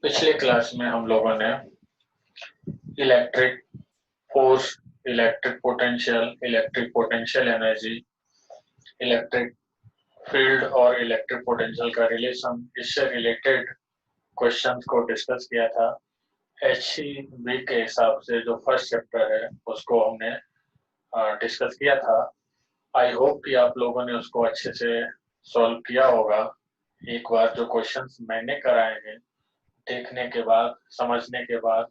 पिछले क्लास में हम लोगों ने electric force, electric potential energy, electric field और इलेक्ट्रिक पोटेंशियल का रिलेशन, इससे रिलेटेड क्वेश्चंस को डिस्कस किया था। एचसीवी के हिसाब से जो फर्स्ट चैप्टर है उसको हमने डिस्कस किया था। आई होप कि आप लोगों ने उसको अच्छे से सॉल्व किया होगा। एक बार जो क्वेश्चंस मैंने कराए हैं, देखने के बाद, समझने के बाद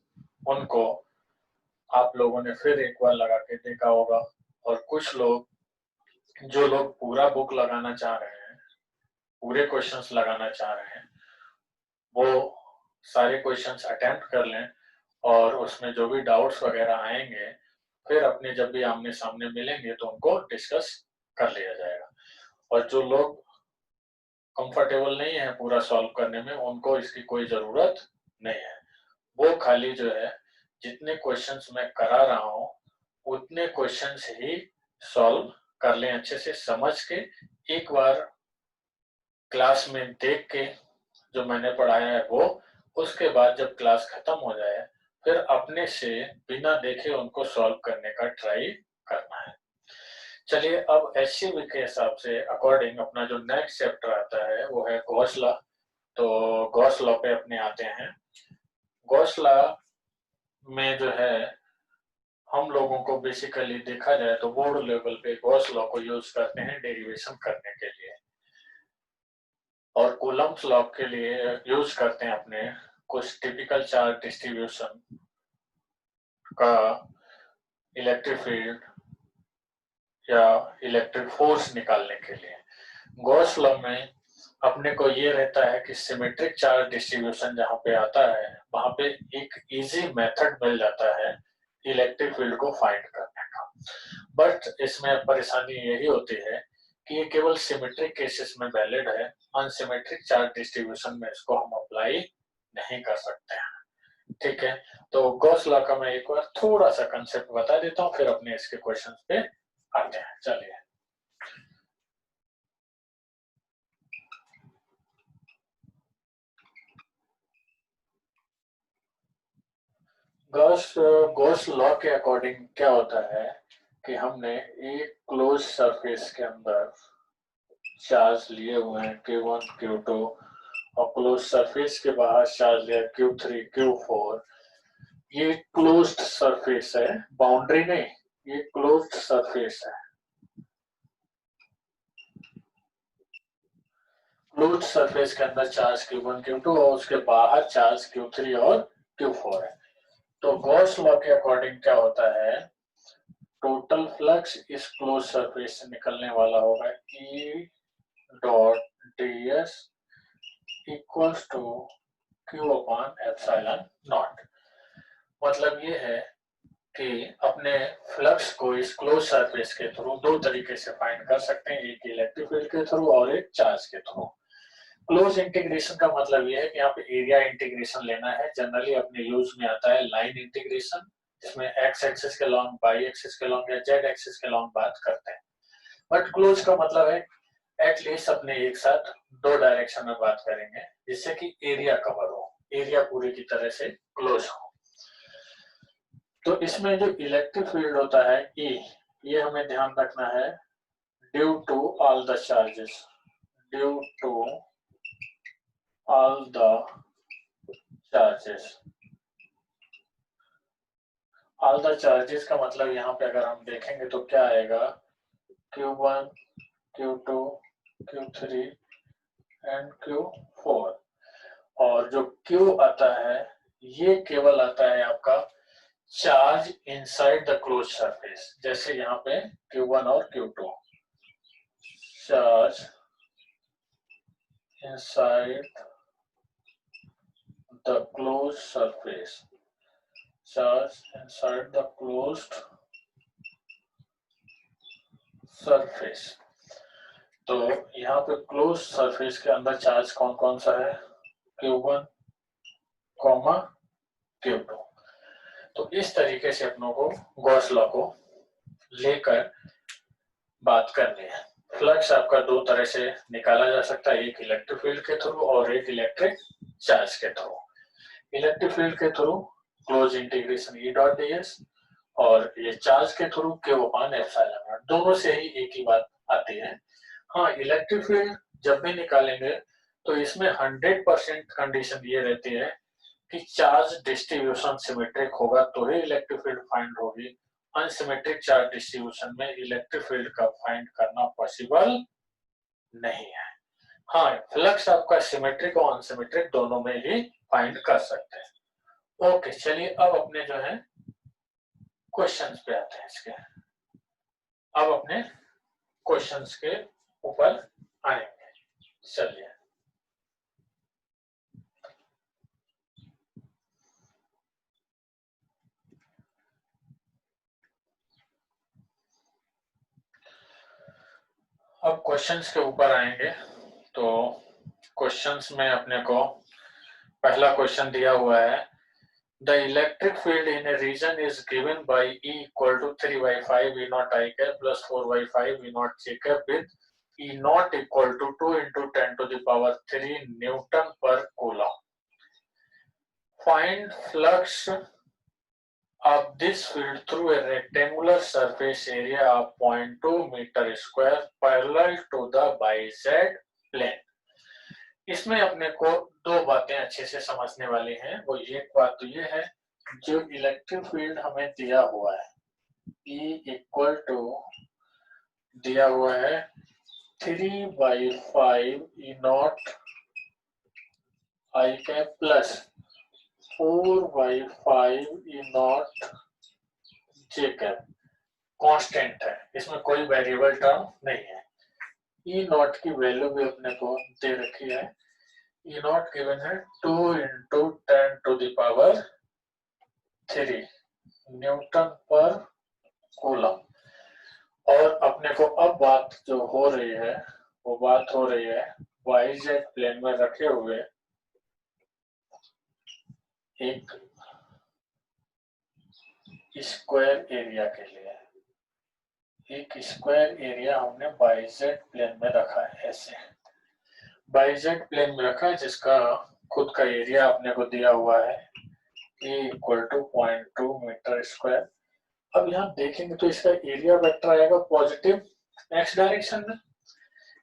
उनको आप लोगों ने फिर एक बार लगा के देखा होगा। और कुछ लोग, जो लोग पूरा बुक लगाना चाह रहे हैं, पूरे क्वेश्चंस लगाना चाह रहे हैं, वो सारे क्वेश्चंस अटेम्प्ट कर लें और उसमें जो भी डाउट्स वगैरह आएंगे फिर अपने जब भी आमने सामने मिलेंगे तो उनको डिस्कस कर लिया जाएगा। और जो लोग कंफर्टेबल नहीं है पूरा सॉल्व करने में, उनको इसकी कोई जरूरत नहीं है। वो खाली जो है, जितने क्वेश्चंस मैं करा रहा हूँ उतने क्वेश्चंस ही सॉल्व कर लें अच्छे से समझ के। एक बार क्लास में देख के जो मैंने पढ़ाया है वो, उसके बाद जब क्लास खत्म हो जाए फिर अपने से बिना देखे उनको सॉल्व करने का ट्राई करना है। चलिए, अब एचसीवी के हिसाब से अकॉर्डिंग अपना जो नेक्स्ट चैप्टर आता है वो है गॉस लॉ। तो गॉस लॉ पे अपने आते हैं। गॉस लॉ में जो है, हम लोगों को बेसिकली देखा जाए तो बोर्ड लेवल पे गॉस लॉ को यूज करते हैं डेरिवेशन करने के लिए, और कूलम्ब्स लॉ के लिए यूज करते हैं अपने कुछ टिपिकल चार्ज डिस्ट्रीब्यूशन का इलेक्ट्रिक फील्ड या इलेक्ट्रिक फोर्स निकालने के लिए। गॉस लॉ में अपने को ये रहता है कि सिमेट्रिक चार्ज डिस्ट्रीब्यूशन जहाँ पे आता है वहां पे एक इजी मेथड मिल जाता है इलेक्ट्रिक फील्ड को फाइंड करने का। बट इसमें परेशानी यही होती है कि ये केवल सिमेट्रिक केसेस में वैलिड है। अनसिमेट्रिक चार्ज डिस्ट्रीब्यूशन में इसको हम अप्लाई नहीं कर सकते हैं। ठीक है, तो गॉस लॉ का मैं एक बार थोड़ा सा कंसेप्ट बता देता हूँ, फिर अपने इसके क्वेश्चन पे आते हैं। चलिए, गॉस गॉस लॉ के अकॉर्डिंग क्या होता है कि हमने एक क्लोज सरफेस के अंदर चार्ज लिए हुए हैं Q1 Q2, और क्लोज सरफेस के बाहर चार्ज लिया Q3 Q4। ये क्लोज्ड सरफेस है, बाउंड्री नहीं, ये क्लोज्ड सरफेस है। क्लोज्ड सरफेस के अंदर चार्ज Q1 Q2 और उसके बाहर चार्ज Q3 और Q4 है। तो गॉस लॉ के अकॉर्डिंग क्या होता है, टोटल फ्लक्स इस क्लोज सरफेस से निकलने वाला होगा E dot ds equals to Q upon epsilon naught. मतलब ये है कि अपने फ्लक्स को इस क्लोज सरफेस के थ्रू दो तरीके से फाइंड कर सकते हैं, एक इलेक्ट्रिक फील्ड के थ्रू और एक चार्ज के थ्रू। क्लोज इंटीग्रेशन का मतलब ये है कि यहाँ पे एरिया इंटीग्रेशन लेना है। जनरली अपने यूज में आता है लाइन इंटीग्रेशन, जिसमें एक्स एक्सिस के लॉन्ग, वाई एक्सिस के लॉन्ग या जेड एक्सिस के लॉन्ग बात करते हैं। बट क्लोज का मतलब है एटलीस्ट अपने एक साथ दो डायरेक्शन में बात करेंगे जिससे कि एरिया कवर हो, एरिया पूरी की तरह से क्लोज हो। तो इसमें जो इलेक्ट्रिक फील्ड होता है E, ये हमें ध्यान रखना है, due to all the charges, due to all the charges. All the charges का मतलब यहाँ पे अगर हम देखेंगे तो क्या आएगा, Q1 Q2 Q3 and Q4। और जो Q आता है ये केवल आता है आपका charge inside the close surface. जैसे यहाँ पे Q1 और Q2, charge inside the close surface, charge inside the closed surface. तो यहाँ पे क्लोज सरफेस के अंदर चार्ज कौन कौन सा है, Q1 कॉमा Q2। तो इस तरीके से अपनों को गॉस लॉ को लेकर बात करनी है। फ्लक्स आपका दो तरह से निकाला जा सकता है, एक इलेक्ट्रिक फील्ड के थ्रू और एक इलेक्ट्रिक चार्ज के थ्रू। इलेक्ट्रिक फील्ड के through close integration E dot d S, और ये चार्ज के through Q upon epsilon not, दोनों से ही एक ही बात आती है। हाँ, इलेक्ट्रिक फील्ड जब भी निकालेंगे तो इसमें 100% कंडीशन ये रहती है कि चार्ज डिस्ट्रीब्यूशन सिमेट्रिक होगा तो ही इलेक्ट्रिक फील्ड फाइंड होगी। अनसिमेट्रिक चार्ज डिस्ट्रीब्यूशन में इलेक्ट्रिक फील्ड का फाइंड करना पॉसिबल नहीं है। हाँ, फ्लक्स आपका सिमेट्रिक और अनसिमेट्रिक दोनों में ही फाइंड कर सकते हैं। ओके, चलिए अब अपने जो है क्वेश्चंस पे आते हैं इसके। अब अपने क्वेश्चंस के ऊपर आएंगे। चलिए, अब क्वेश्चंस के ऊपर आएंगे। तो क्वेश्चंस में अपने को पहला क्वेश्चन दिया हुआ है, the electric field in a region is given by E equal to 3/5 E naught I cap plus 4/5 E naught J cap with E naught equal to 2 into 10 to the power 3 Newton per coulomb. Find flux of this field through a rectangular surface area of 0.2 meter square parallel to the YZ plane. इसमें अपने को दो बातें अच्छे से समझने वाली हैं। वो एक बात तो ये है, जो इलेक्ट्रिक फील्ड हमें दिया हुआ है E इक्वल टू दिया हुआ है 3/5 E naught I cap plus 4/5 E naught J cap constant है, इसमें कोई वेरिएबल टर्म नहीं है। E naught की वैल्यू भी अपने को दे रखी है। E naught गिवन है 2 into 10 to the power 3 Newton पर कूलम। और अपने को अब बात जो हो रही है वो बात हो रही है YZ प्लेन में रखे हुए एक स्क्वायर एरिया के लिए। एक स्क्वायर एरिया हमने YZ प्लेन में रखा है, ऐसे YZ प्लेन में रखा है, जिसका खुद का एरिया अपने को दिया हुआ है A equal to 0.2 metre square. अब यहाँ देखेंगे तो इसका एरिया वेक्टर आएगा पॉजिटिव x डायरेक्शन में।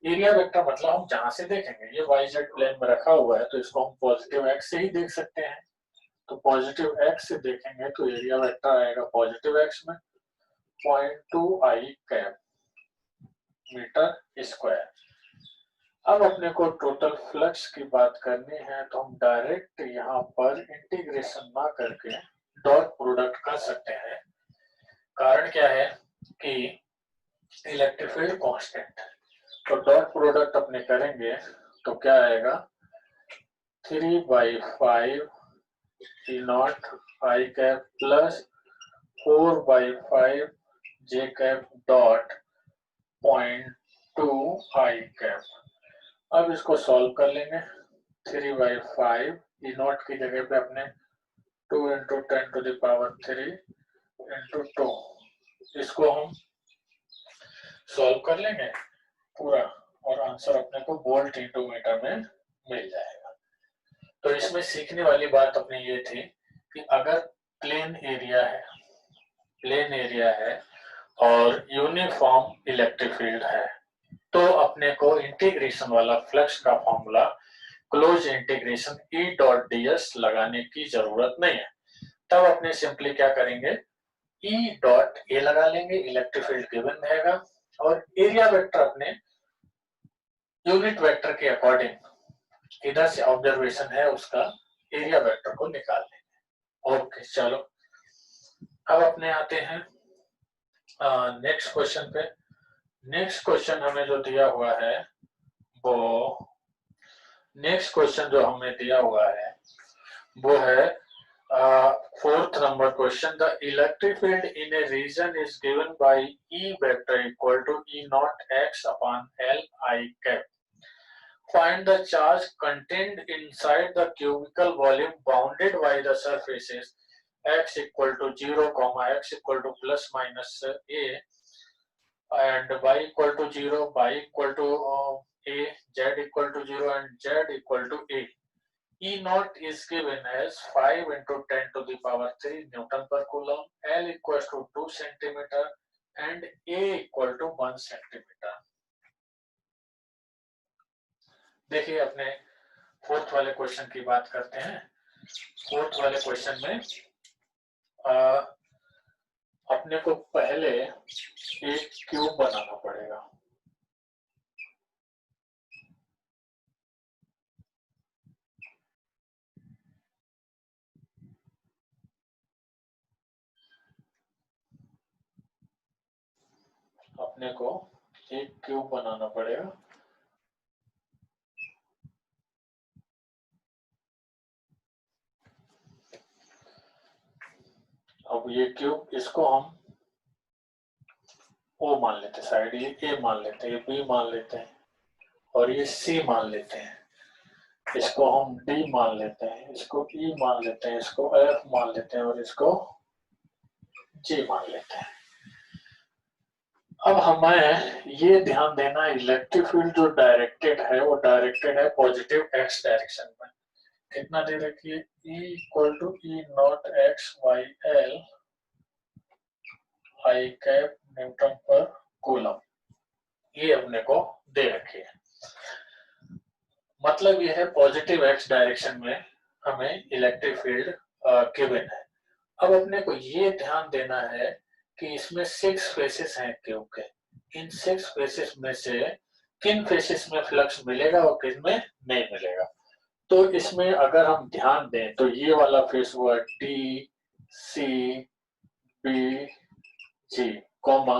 एरिया वेक्टर मतलब हम जहां से देखेंगे, ये YZ प्लेन में रखा हुआ है तो इसको हम पॉजिटिव x से ही देख सकते हैं। तो पॉजिटिव x से देखेंगे तो एरिया वेक्टर आएगा पॉजिटिव x में 0.2 I कैप मीटर स्क्वायर। अब अपने को टोटल फ्लक्स की बात करनी है तो हम डायरेक्ट यहाँ पर इंटीग्रेशन ना करके डॉट प्रोडक्ट कर सकते हैं। कारण क्या है कि इलेक्ट्रिक फील्ड कांस्टेंट है, तो डॉट प्रोडक्ट अपने करेंगे तो क्या आएगा 3/5 E naught I cap plus 4/5 J cap dot 0.2 I cap। अब इसको सॉल्व कर लेंगे। 3/5 E naught की जगह पे अपने 2 into 10 to the power 3 into 2, इसको हम सॉल्व कर लेंगे पूरा और आंसर अपने को वोल्ट इंटू मीटर में मिल जाएगा। तो इसमें सीखने वाली बात अपनी ये थी कि अगर प्लेन एरिया है और यूनिफॉर्म इलेक्ट्रिक फील्ड है तो अपने को इंटीग्रेशन वाला फ्लक्स का formula close integration E dot ds लगाने की जरूरत नहीं है। तब अपने सिंपली क्या करेंगे, E डॉट ए लगा लेंगे, इलेक्ट्रिक फील्ड गिवन रहेगा और एरिया वेक्टर अपने यूनिट वेक्टर के अकॉर्डिंग इधर से ऑब्जर्वेशन है उसका एरिया वेक्टर को निकाल लेंगे। ओके, चलो अब अपने आते हैं नेक्स्ट क्वेश्चन पे। नेक्स्ट क्वेश्चन हमें जो दिया हुआ है वो नेक्स्ट क्वेश्चन जो हमें दिया हुआ है वो है fourth number question. The electric field in a region is given by E vector equal to E naught x upon L I cap. Find the charge contained inside the cubical volume bounded by the surfaces x equal to 0, x equal to plus minus a and y equal to 0, y equal to a, z equal to 0 and z equal to a. E naught is given as 5 into 10 to the power 3 Newton per coulomb, L equals to 2 centimeter and A equal to 1 centimeter. देखिए अपने fourth वाले question की बात करते हैं। Fourth वाले question में अपने को पहले एक क्यूब बनाना पड़ेगा। अपने को एक क्यूब बनाना पड़ेगा। अब ये क्यूब, इसको हम O मान लेते हैं, साइड ये A मान लेते हैं, ये B मान लेते हैं और ये C मान लेते हैं। इसको हम D मान लेते हैं, इसको E मान लेते हैं, इसको F मान लेते हैं और इसको G मान लेते हैं। अब हमें ये ध्यान देना, इलेक्ट्रिक फील्ड जो डायरेक्टेड है वो डायरेक्टेड है पॉजिटिव x डायरेक्शन में। कितना दे रखिए, E equal to E naught x y L I cap newton पर कूलम, ये अपने को दे रखी है। मतलब ये है पॉजिटिव x डायरेक्शन में हमें इलेक्ट्रिक फील्ड गिवन है। अब अपने को ये ध्यान देना है कि इसमें 6 फेसेस हैं क्यूब के। इन 6 फेसेस में से किन फेसेस में फ्लक्स मिलेगा और किन में नहीं मिलेगा। तो इसमें अगर हम ध्यान दें तो ये वाला फेस हुआ D C B G comma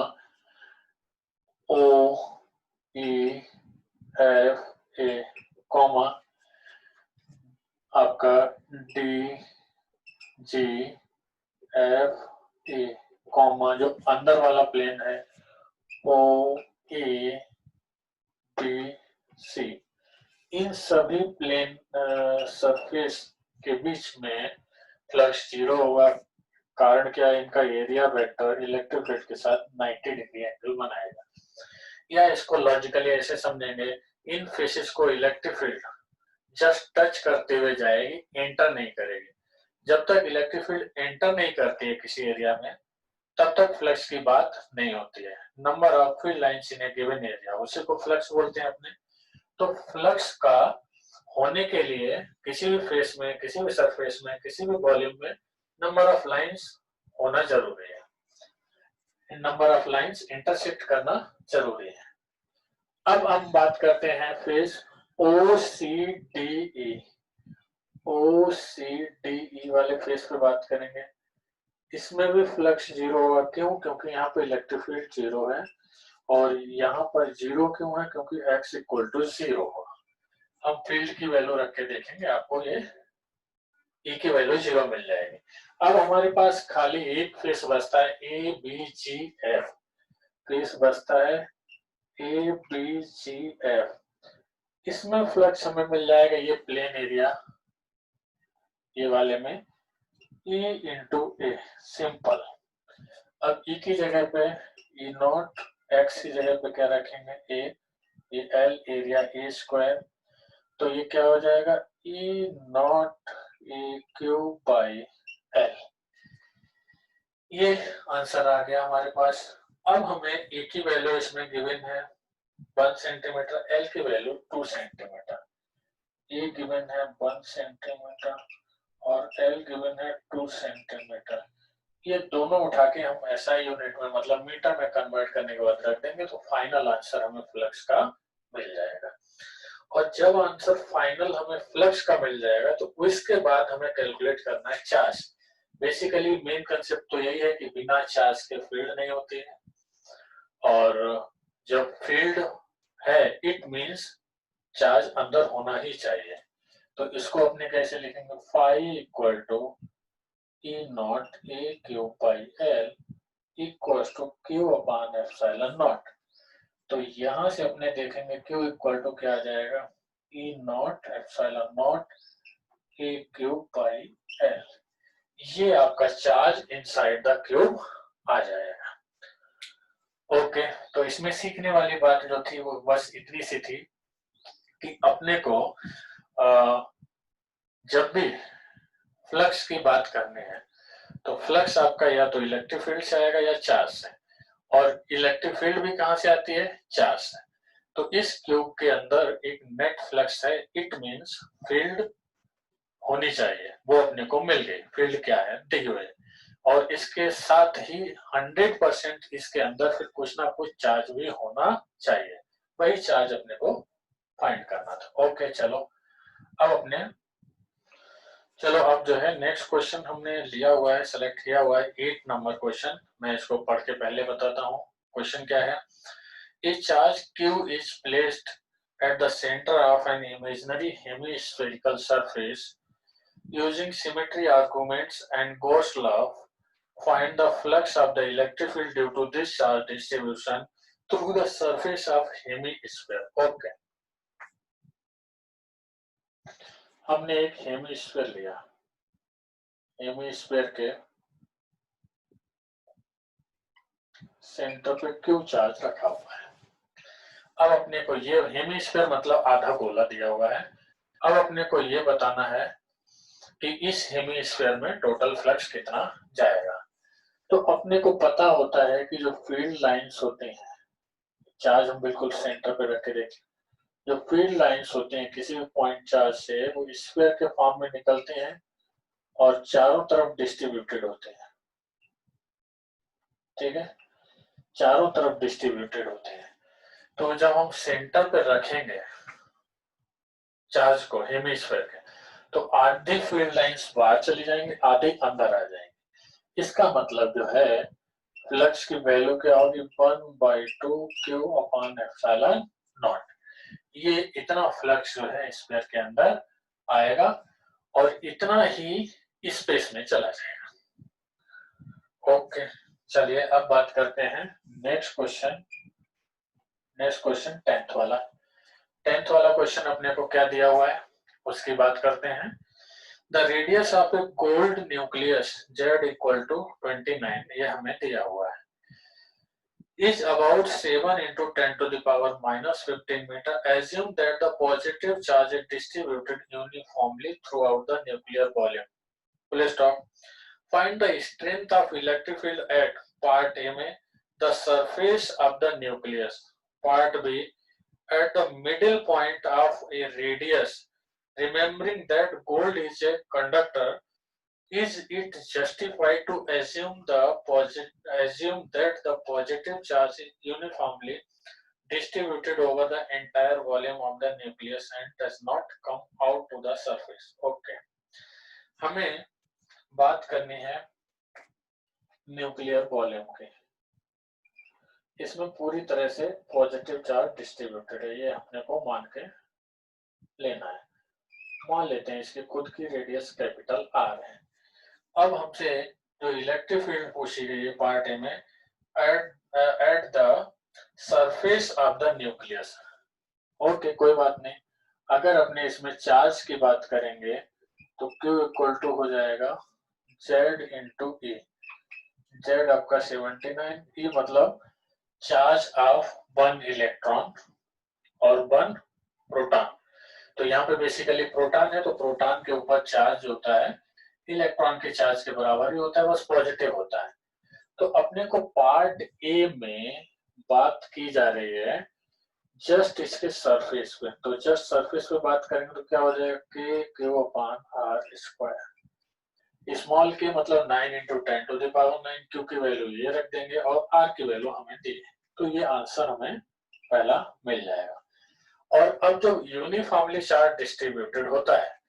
O E F A comma आपका D G F A comma जो अंदर वाला प्लेन है ओ ए बी सी। इन सभी प्लेन सरफेस के बीच में फ्लक्स जीरो होगा। कारण क्या है, इनका एरिया वेक्टर इलेक्ट्रिक फील्ड के साथ 90 डिग्री एंगल बनाएगा। या इसको लॉजिकली ऐसे समझेंगे, इन फेसेस को इलेक्ट्रिक फील्ड जस्ट टच करते हुए जाएगी, एंटर नहीं करेगी। जब तक इलेक्ट्रिक फील्ड एंटर नहीं करती है किसी एरिया में तब तक फ्लक्स की बात नहीं होती है। Number of field lines in A given area, उसी को फ्लक्स बोलते हैं अपने। तो फ्लक्स का होने के लिए किसी भी फेस में, किसी भी सरफेस में, किसी भी वॉल्यूम में नंबर ऑफ लाइंस होना जरूरी है। नंबर ऑफ लाइंस इंटरसेक्ट करना जरूरी है। अब हम बात करते हैं फेस ओ सी डी ई। ओ सी डी ई वाले फेस पे बात करेंगे। इसमें भी फ्लक्स जीरो होगा। क्यों? क्योंकि यहाँ पे इलेक्ट्रिक फील्ड जीरो है और यहाँ पर जीरो क्यों है? क्योंकि x इक्वल टू जीरो होगा। हम फील्ड की वैल्यू रख के देखेंगे, आपको ये E की वैल्यू जीरो मिल जाएगी। अब हमारे पास खाली एक फेस बचता है A B G F. Face बचता है ए बी जी एफ। इसमें फ्लक्स हमें मिल जाएगा, ये प्लेन एरिया ये वाले में E इंटू ए, सिंपल। अब E की जगह पे E नॉट, x की जगह पे क्या रखेंगे ए, ये L एरिया ए स्क्वायर। तो ये क्या हो जाएगा, E not A cube by L. ये आंसर आ गया हमारे पास। अब हमें ए की वैल्यू इसमें गिवन है 1 सेंटीमीटर, एल की वैल्यू 2 सेंटीमीटर। ए गिवन है 1 सेंटीमीटर और एल गिवन है 2 सेंटीमीटर। ये दोनों उठा के हम एसआई यूनिट में, मतलब मीटर में कन्वर्ट करने के बाद रख देंगे तो फाइनल आंसर हमें फ्लक्स का मिल जाएगा। और जब आंसर फाइनल हमें फ्लक्स का मिल जाएगा तो उसके बाद हमें कैलकुलेट करना है चार्ज। बेसिकली मेन कंसेप्ट तो यही है कि बिना चार्ज के फील्ड नहीं होती है, और जब फील्ड है इट मींस चार्ज अंदर होना ही चाहिए। तो इसको अपने कैसे लिखेंगे, phi equal to E naught A Q by L equal to Q upon epsilon naught. तो यहां से अपने देखेंगे क्यू इक्वल टू क्या आ जाएगा, E naught epsilon naught A cube by L. ये आपका चार्ज इनसाइड द क्यूब आ जाएगा। ओके, तो इसमें सीखने वाली बात जो थी वो बस इतनी सी थी कि अपने को जब भी फ्लक्स की बात करनी है तो फ्लक्स आपका या तो इलेक्ट्रिक फील्ड से आएगा या चार्ज से, और इलेक्ट्रिक फील्ड भी कहां से आती है? चार्ज से। तो इस क्यूब के अंदर एक नेट फ्लक्स है, इट मींस फील्ड होनी चाहिए, वो अपने को मिल गई। फील्ड क्या है? दी हुई। और इसके साथ ही 100% इसके अंदर फिर कुछ ना कुछ चार्ज भी होना चाहिए, वही चार्ज अपने को फाइंड करना था। ओके चलो अब जो है नेक्स्ट क्वेश्चन हमने लिया हुआ है, सेलेक्ट किया हुआ है 8 नंबर क्वेश्चन। मैं इसको पढ़ के पहले बताता हूँ। क्वेश्चन क्या है? ए charge Q is placed at the center of an imaginary hemispherical surface using symmetry arguments and Gauss law. Find the flux of the electric field due to this charge distribution through the surface of hemisphere. Okay. हमने एक hemisphere लिया, hemisphere के centre पे Q charge रखा हुआ है। अब अपने को ये हेमिस्फीयर मतलब आधा गोला दिया हुआ है। अब अपने को ये बताना है कि इस हेमिस्फीयर में टोटल फ्लक्स कितना जाएगा। तो अपने को पता होता है कि जो फील्ड लाइंस होते हैं, चार्ज हम बिल्कुल सेंटर पे रख के देखें, जो फील्ड लाइंस होते हैं किसी भी पॉइंट चार्ज से, वो स्क्वायर के फॉर्म में निकलते हैं और चारों तरफ डिस्ट्रीब्यूटेड होते हैं। ठीक है, चारों तरफ डिस्ट्रीब्यूटेड होते हैं। तो जब हम सेंटर पे रखेंगे चार्ज को हेमिस्फीयर के, तो आधी फील्ड लाइंस बाहर चली जाएंगी, आधी अंदर आ जाएंगी। इसका मतलब जो है फ्लक्स की वैल्यू क्या होगी? 1/2 Q/ε0। ये इतना फ्लक्स जो है स्फीयर के अंदर आएगा और इतना ही स्पेस में चला जाएगा। ओके, चलिए अब बात करते हैं next question. Next question 10th वाला। 10th वाला क्वेश्चन अपने को क्या दिया हुआ है उसकी बात करते हैं। The radius of a gold nucleus Z equal to 29, ये हमें दिया हुआ है, is about 7 into 10 to the power minus 15 meter. Assume that the positive charge is distributed uniformly throughout the nuclear volume. Full stop. Find the strength of electric field at part A में the surface of the nucleus, part B at the middle point of a radius. Remembering that gold is a conductor, is it justified to assume that the positive charge is uniformly distributed over the entire volume of the nucleus and does not come out to the surface? Okay, हमें बात करनी है nuclear volume की। इसमें पूरी तरह से positive charge distributed है, ये अपने को मान के लेना है। मान लेते हैं इसकी खुद की रेडियस कैपिटल R है। अब हमसे जो इलेक्ट्रिक फील्ड पूछी गई है पार्ट ए में, at the surface of the nucleus. Okay, कोई बात नहीं। अगर अपने इसमें चार्ज की बात करेंगे तो Q इक्वल टू हो जाएगा Z इंटू E। Z आपका 79, E मतलब चार्ज ऑफ 1 इलेक्ट्रॉन और 1 प्रोटॉन। तो यहाँ पे बेसिकली प्रोटॉन है, तो प्रोटॉन के ऊपर चार्ज होता है इलेक्ट्रॉन के चार्ज के बराबर ही होता है, बस पॉजिटिव होता है। तो अपने को पार्ट ए में बात की जा रही है जस्ट इसके सरफेस पे। तो जस्ट सरफेस पे बात करेंगे तो क्या हो जाएगा? K/R²। स्मॉल के मतलब 9 into 10 to the power 9। Q की वैल्यू ये रख देंगे और R की वैल्यू हमें दी है, तो ये आंसर हमें पहला मिल जाएगा। और अब जब यूनिफॉर्मली चार्ज डिस्ट्रीब्यूटेड होता है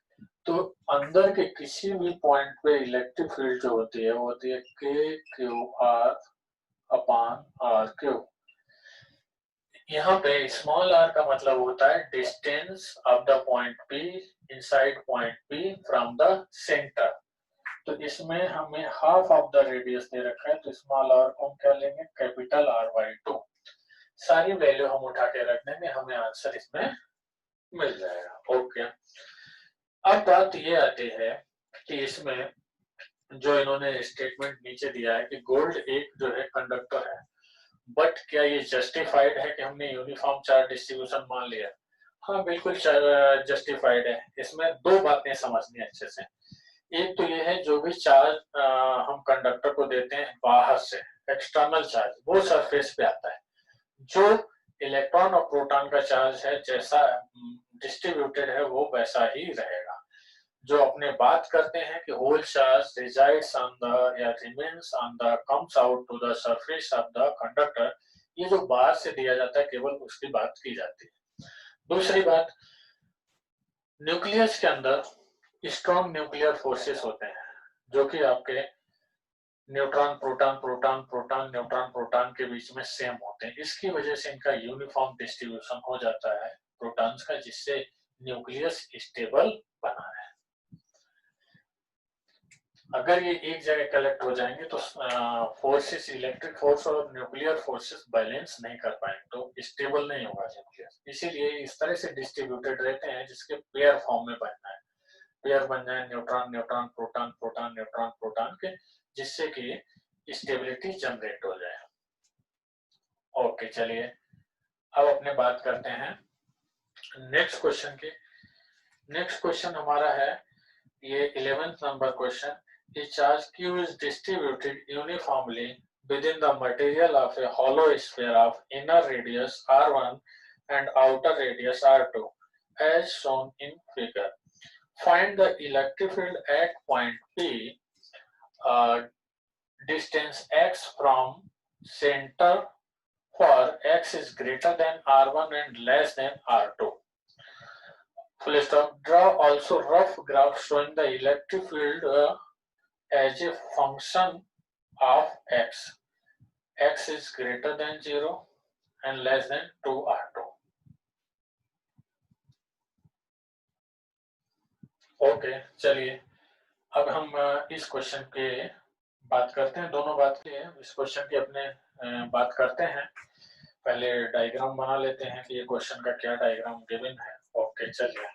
तो अंदर के किसी भी पॉइंट पे इलेक्ट्रिक फील्ड जो होती है वो होती है KQ/R/R3। यहाँ पे स्मॉल r का मतलब होता है distance of the point P inside point P from the centre. तो इसमें हमें हाफ ऑफ द रेडियस दे रखा है, तो स्मॉल r को हम क्या लेंगे? Capital R/2। सारी वैल्यू हम उठा के रख देंगे, हमें आंसर इसमें मिल जाएगा। ओके, अब बात ये आती है कि इसमें जो इन्होंने स्टेटमेंट नीचे दिया है कि गोल्ड एक जो है कंडक्टर है, बट क्या ये जस्टिफाइड है कि हमने यूनिफॉर्म चार्ज डिस्ट्रीब्यूशन मान लिया? हाँ बिल्कुल जस्टिफाइड है। इसमें दो बातें समझनी है अच्छे से। एक तो ये है जो भी चार्ज हम कंडक्टर को देते हैं बाहर से, एक्सटर्नल चार्ज, वो सरफेस पे आता है। जो इलेक्ट्रॉन और प्रोटॉन का चार्ज है जैसा डिस्ट्रीब्यूटेड है वो वैसा ही रहेगा। जो अपने बात करते हैं कि whole charge resides on the या remains on the comes out to the surface of the conductor, ये जो बाहर से दिया जाता है केवल उसकी बात की जाती है। दूसरी बात, न्यूक्लियस के अंदर स्ट्रॉन्ग न्यूक्लियर फोर्सेस होते हैं जो कि आपके neutron proton proton proton neutron proton के बीच में सेम होते हैं। इसकी वजह से इनका यूनिफॉर्म डिस्ट्रीब्यूशन हो जाता है प्रोटॉन्स का, जिससे न्यूक्लियस स्टेबल बना है। अगर ये एक जगह कलेक्ट हो जाएंगे तो फोर्सेस, इलेक्ट्रिक फोर्स और न्यूक्लियर फोर्सेस बैलेंस नहीं कर पाएंगे, तो स्टेबल नहीं होगा न्यूक्लियस। इसीलिए इस तरह से डिस्ट्रीब्यूटेड रहते हैं जिसके पेयर फॉर्म में बनना है, पेयर बन जाए neutron neutron proton proton neutron proton के, जिससे कि स्टेबिलिटी जनरेट हो जाए। ओके चलिए अब अपने बात करते हैं नेक्स्ट क्वेश्चन की। नेक्स्ट क्वेश्चन हमारा है ये 11th number question. A charge Q is distributed uniformly within the material of a hollow sphere of inner radius R1 and outer radius R2 as shown in figure. Find the electric field at point P, distance x from center for x is greater than R1 and less than R2. Full stop. Draw also rough graph showing the electric field as a function of x. X is greater than 0 and less than 2R2. Okay चलिए अब हम इस question के बात करते हैं, दोनों बात की है। इस क्वेश्चन की अपने बात करते हैं। पहले डायग्राम बना लेते हैं कि ये क्वेश्चन का क्या डायग्राम गिवन है। ओके चलिए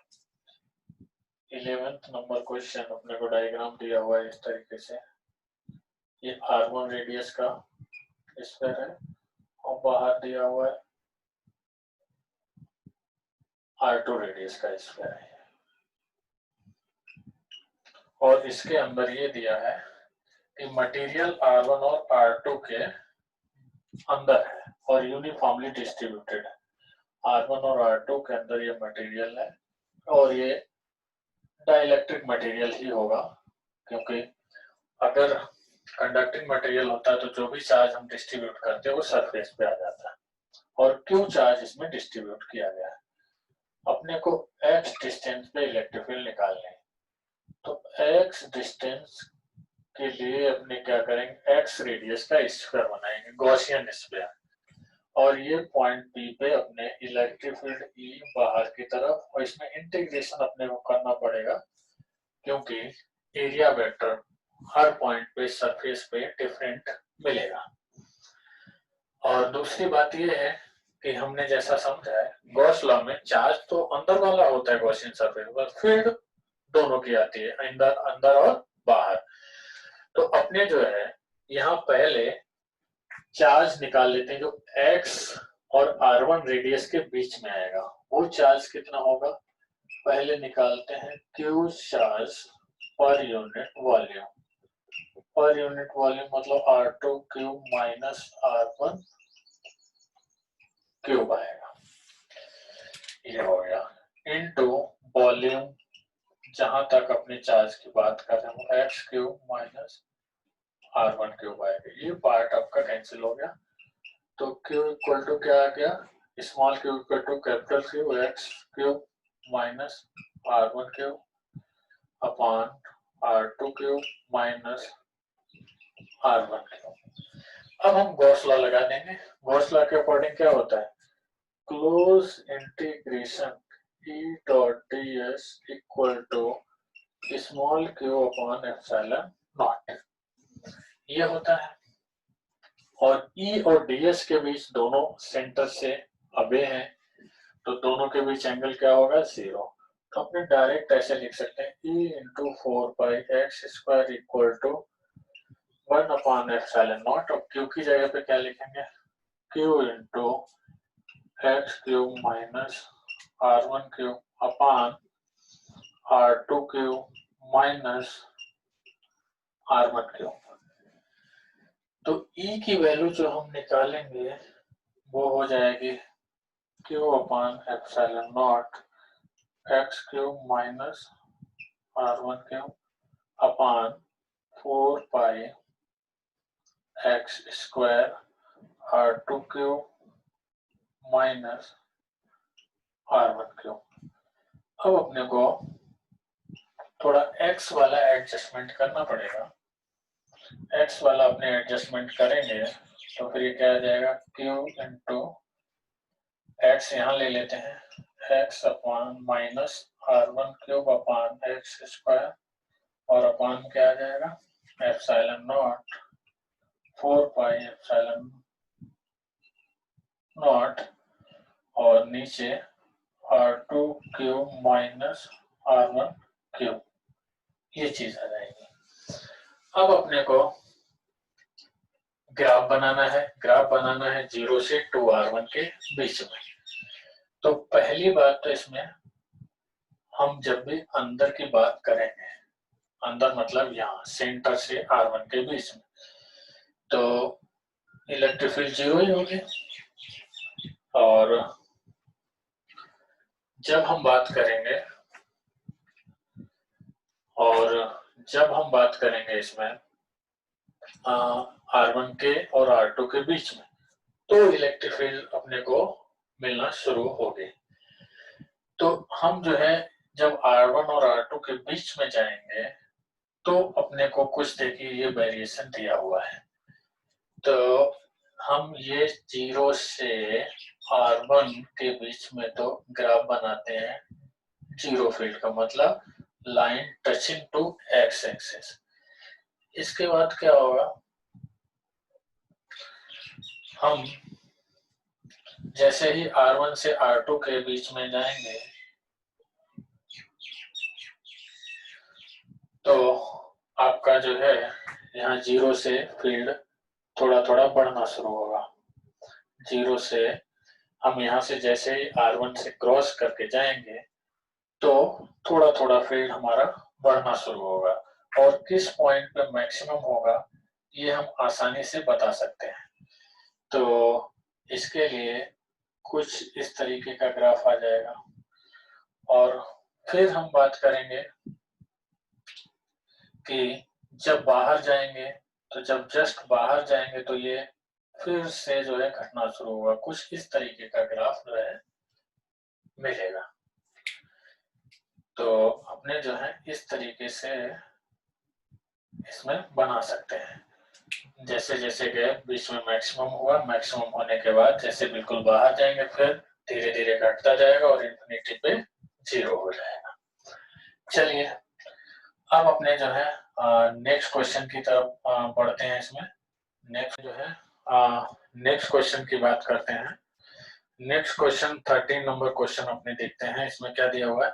11th नंबर क्वेश्चन अपने को डायग्राम दिया हुआ है इस तरीके से। ये R1 रेडियस का स्फीयर है और बाहर दिया हुआ है R2 रेडियस का स्फीयर है, और इसके अंदर ये दिया है कि मटेरियल R1 और R2 के अंदर है और यूनिफॉर्मली डिस्ट्रीब्यूटेड है। R1 और R2 के अंदर ये मटेरियल है और ये डाइलेक्ट्रिक मटेरियल ही होगा, क्योंकि अगर कंडक्टिंग मटेरियल होता है तो जो भी चार्ज हम डिस्ट्रीब्यूट करते हैं वो सरफेस पे आ जाता है, और क्यू चार्ज इसमें डिस्ट्रीब्यूट किया गया है। अपने को x डिस्टेंस पे इलेक्ट्रिक फील्ड निकालने है, तो x डिस्टेंस के लिए अपने क्या करेंगे, x रेडियस का स्फीयर बनाएंगे, गॉसियन स्फीयर, और ये पॉइंट P पे अपने इलेक्ट्रिक फील्ड E बाहर की तरफ, और इसमें इंटीग्रेशन अपने को करना पड़ेगा क्योंकि एरिया वेक्टर हर पॉइंट पे सरफेस पे डिफरेंट मिलेगा। और दूसरी बात ये है कि हमने जैसा समझा है गॉस लॉ में चार्ज तो अंदर वाला होता है गॉसियन सरफेस पर, फील्ड दोनों की आती है, अंदर अंदर और बाहर। तो अपने जो है यहाँ पहले चार्ज निकाल लेते हैं जो x और R1 रेडियस के बीच में आएगा, वो चार्ज कितना होगा पहले निकालते हैं। Q charge per unit volume, per unit volume मतलब R2 cube minus R1 cube आएगा, ये हो गया, इनटू वॉल्यूम जहां तक अपने चार्ज की बात कर रहे हैं x cube minus R1 cube आएगा। ये पार्ट आपका कैंसिल हो गया, तो Q इक्वल टू क्या आ गया, small q equal to capital q x cube minus R1 cube upon R2 cube minus R1 cube. अब हम गॉस लॉ लगा देंगे। गॉस लॉ के अकॉर्डिंग क्या होता है, close integration E dot ds equal to small q upon epsilon naught, ये होता है। और E और ds के बीच दोनों सेंटर से अबे हैं, तो दोनों के बीच एंगल क्या होगा, 0। तो अपने डायरेक्ट ऐसे लिख सकते हैं E into 4 pi x square equal to 1 upon epsilon naught. और Q की जगह पे क्या लिखेंगे, Q into x cube minus R1 cube upon R2 cube minus R1 cube. तो E की वैल्यू जो हम निकालेंगे वो हो जाएगी Q upon epsilon naught x cube minus R1 cube upon 4 pi x square R2 cube minus R1 cube. अब अपने को थोड़ा x वाला एडजस्टमेंट करना पड़ेगा। x वाला अपने एडजस्टमेंट करेंगे तो फिर ये क्या आ जाएगा, q इंटू एक्स यहाँ ले लेते हैं x upon minus R1 cube अपान एक्स स्क्वायर और अपान क्या आ जाएगा epsilon not 4 pi epsilon naught और नीचे R2 cube minus R1 cube, ये चीज आ जाएगी। अब अपने को ग्राफ बनाना है। ग्राफ बनाना है 0 से 2R1 के बीच में। तो पहली बात तो इसमें हम जब भी अंदर की बात करेंगे, अंदर मतलब यहाँ सेंटर से R1 के बीच में, तो इलेक्ट्रिक फील्ड 0 ही होगी। और जब हम बात करेंगे इसमें R1 के और R2 के बीच में, तो इलेक्ट्रिक फील्ड अपने को मिलना शुरू होगी। तो हम जो है जब R1 और R2 के बीच में जाएंगे तो अपने को कुछ देखिए ये वेरिएशन दिया हुआ है। तो हम ये 0 से R1 के बीच में तो ग्राफ बनाते हैं जीरो फील्ड का, मतलब line touching to x axis. इसके बाद क्या होगा, हम जैसे ही R1 से R2 के बीच में जाएंगे तो आपका जो है यहाँ 0 से फील्ड थोड़ा थोड़ा बढ़ना शुरू होगा। 0 से हम यहाँ से जैसे ही R1 से क्रॉस करके जाएंगे तो थोड़ा थोड़ा फील्ड हमारा बढ़ना शुरू होगा, और किस पॉइंट पे मैक्सिमम होगा ये हम आसानी से बता सकते हैं। तो इसके लिए कुछ इस तरीके का ग्राफ आ जाएगा। और फिर हम बात करेंगे कि जब बाहर जाएंगे, तो जब जस्ट बाहर जाएंगे तो ये फिर से जो है घटना शुरू होगा। कुछ इस तरीके का ग्राफ जो है मिलेगा। तो अपने जो है इस तरीके से इसमें बना सकते हैं। जैसे जैसे गए बीच में मैक्सिमम हुआ, मैक्सिमम होने के बाद जैसे बिल्कुल बाहर जाएंगे फिर धीरे धीरे घटता जाएगा और इंफिनिटी पे 0 हो जाएगा। चलिए अब अपने जो है नेक्स्ट क्वेश्चन की तरफ बढ़ते हैं। इसमें नेक्स्ट जो है नेक्स्ट क्वेश्चन की बात करते हैं। नेक्स्ट क्वेश्चन 13 नंबर क्वेश्चन अपने देखते हैं। इसमें क्या दिया हुआ है,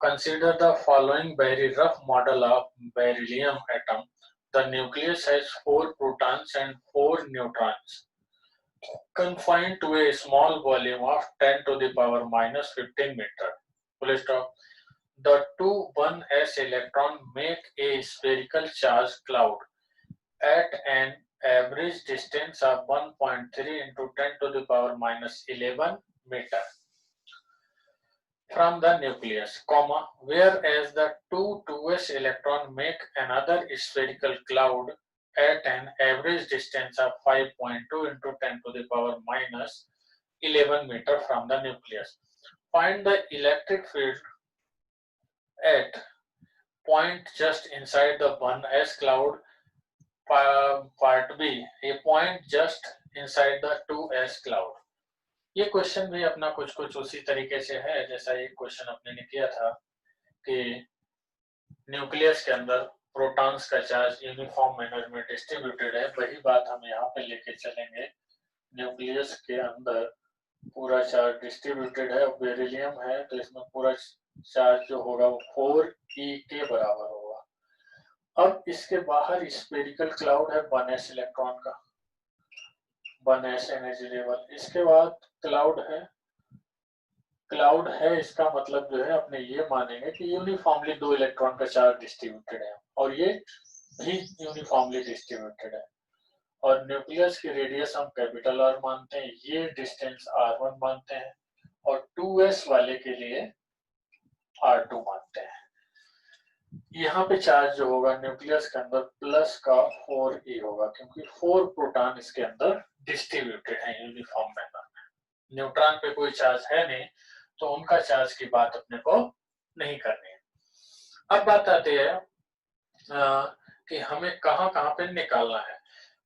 consider the following very rough model of beryllium atom. The nucleus has 4 protons and 4 neutrons confined to a small volume of 10 to the power minus 15 meter. Full stop. The two 1s electron make a spherical charged cloud at an average distance of 1.3 into 10 to the power minus 11 meter from the nucleus, comma, whereas the two 2s electron make another spherical cloud at an average distance of 5.2 into 10 to the power minus 11 meter from the nucleus. Find the electric field at point just inside the 1s cloud. Part B, a point just inside the 2s cloud. ये question भी अपना कुछ कुछ उसी तरीके से है जैसा एक क्वेश्चन अपने ने किया था कि न्यूक्लियस के अंदर प्रोटॉन्स का चार्ज यूनिफॉर्म मैनर में डिस्ट्रीब्यूटेड है। वही बात हम यहाँ पे लेके चलेंगे। न्यूक्लियस के अंदर पूरा चार्ज डिस्ट्रीब्यूटेड है, बेरिलियम है तो इसमें पूरा चार्ज जो होगा वो 4e के बराबर होगा। अब इसके बाहर स्फेरिकल क्लाउड है 1s इलेक्ट्रॉन का, 1s एनर्जी लेवल। इसके बाद क्लाउड है क्लाउड है इसका मतलब जो है अपने ये मानेंगे कि यूनिफॉर्मली 2 इलेक्ट्रॉन का चार्ज डिस्ट्रीब्यूटेड है और ये भी यूनिफॉर्मली डिस्ट्रीब्यूटेड है। और न्यूक्लियस की रेडियस हम कैपिटल आर मानते हैं, ये डिस्टेंस r1 मानते हैं और 2s वाले के लिए r2 मानते हैं। यहाँ पे चार्ज जो होगा न्यूक्लियस के अंदर प्लस का 4e होगा क्योंकि 4 प्रोटॉन इसके अंदर डिस्ट्रीब्यूटेड है यूनिफॉर्म मैनर में। न्यूट्रॉन पे कोई चार्ज है नहीं तो उनका चार्ज की बात अपने को नहीं करनी है। अब बात आती है कि हमें कहाँ कहाँ पे निकालना है।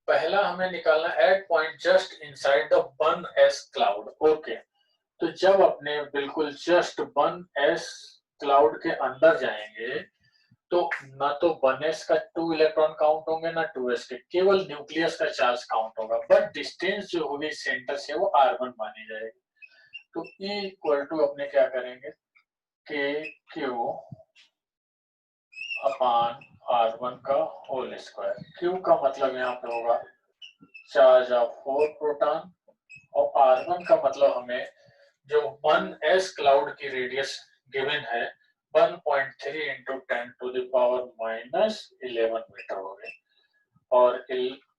पहला हमें निकालना at point just inside the 1s cloud. Okay, तो जब अपने बिल्कुल जस्ट 1s क्लाउड के अंदर जाएंगे तो ना तो 1s का 2 इलेक्ट्रॉन काउंट होंगे ना 2s के, केवल न्यूक्लियस का चार्ज काउंट होगा, बट डिस्टेंस जो होगी सेंटर से वो r1 मानी जाएगी। तो E इक्वल टू अपने क्या करेंगे के क्यू अपान r1 का होल स्क्वायर। क्यू का मतलब यहाँ पे होगा चार्ज ऑफ 4 प्रोटॉन और r1 का मतलब हमें जो 1s क्लाउड की रेडियस गिवन है 1.3 into 10 to the power -11 metre हो गई और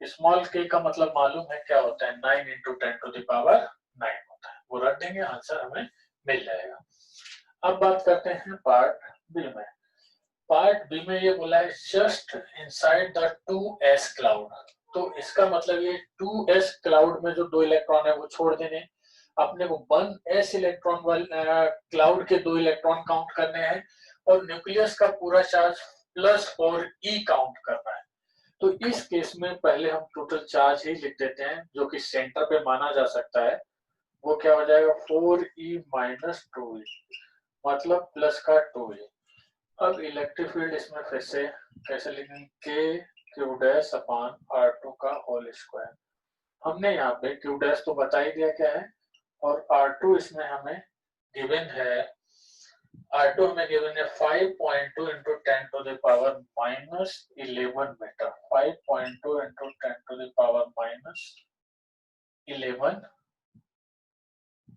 स्मॉल के का मतलब मालूम है क्या होता है 9 इंटू 10 टू द पावर 9 होता है। वो रख देंगे, आंसर हमें मिल जाएगा। अब बात करते हैं पार्ट बी में। पार्ट बी में ये बोला है just inside the 2s cloud. तो इसका मतलब ये 2s क्लाउड में जो 2 इलेक्ट्रॉन है वो छोड़ देने, अपने को 1s इलेक्ट्रॉन वाले क्लाउड के 2 इलेक्ट्रॉन काउंट करने हैं और न्यूक्लियस का पूरा चार्ज प्लस और e काउंट करना है। तो इस केस में पहले हम टोटल चार्ज ही लिख देते हैं जो कि सेंटर पे माना जा सकता है। वो क्या हो जाएगा 4e माइनस 2e मतलब प्लस का 2e। अब इलेक्ट्रिक फील्ड इसमें फिर से कैसे लिखेंगे के क्यू डैश अपान r2 का होल स्क्वायर। हमने यहाँ पे क्यू डैश तो बता ही दिया क्या है और r2 इसमें हमें गिवन है, r2 हमें गिवन है 5.2 into 10 to the power -11 metre. 5.2 into 10 to the power -11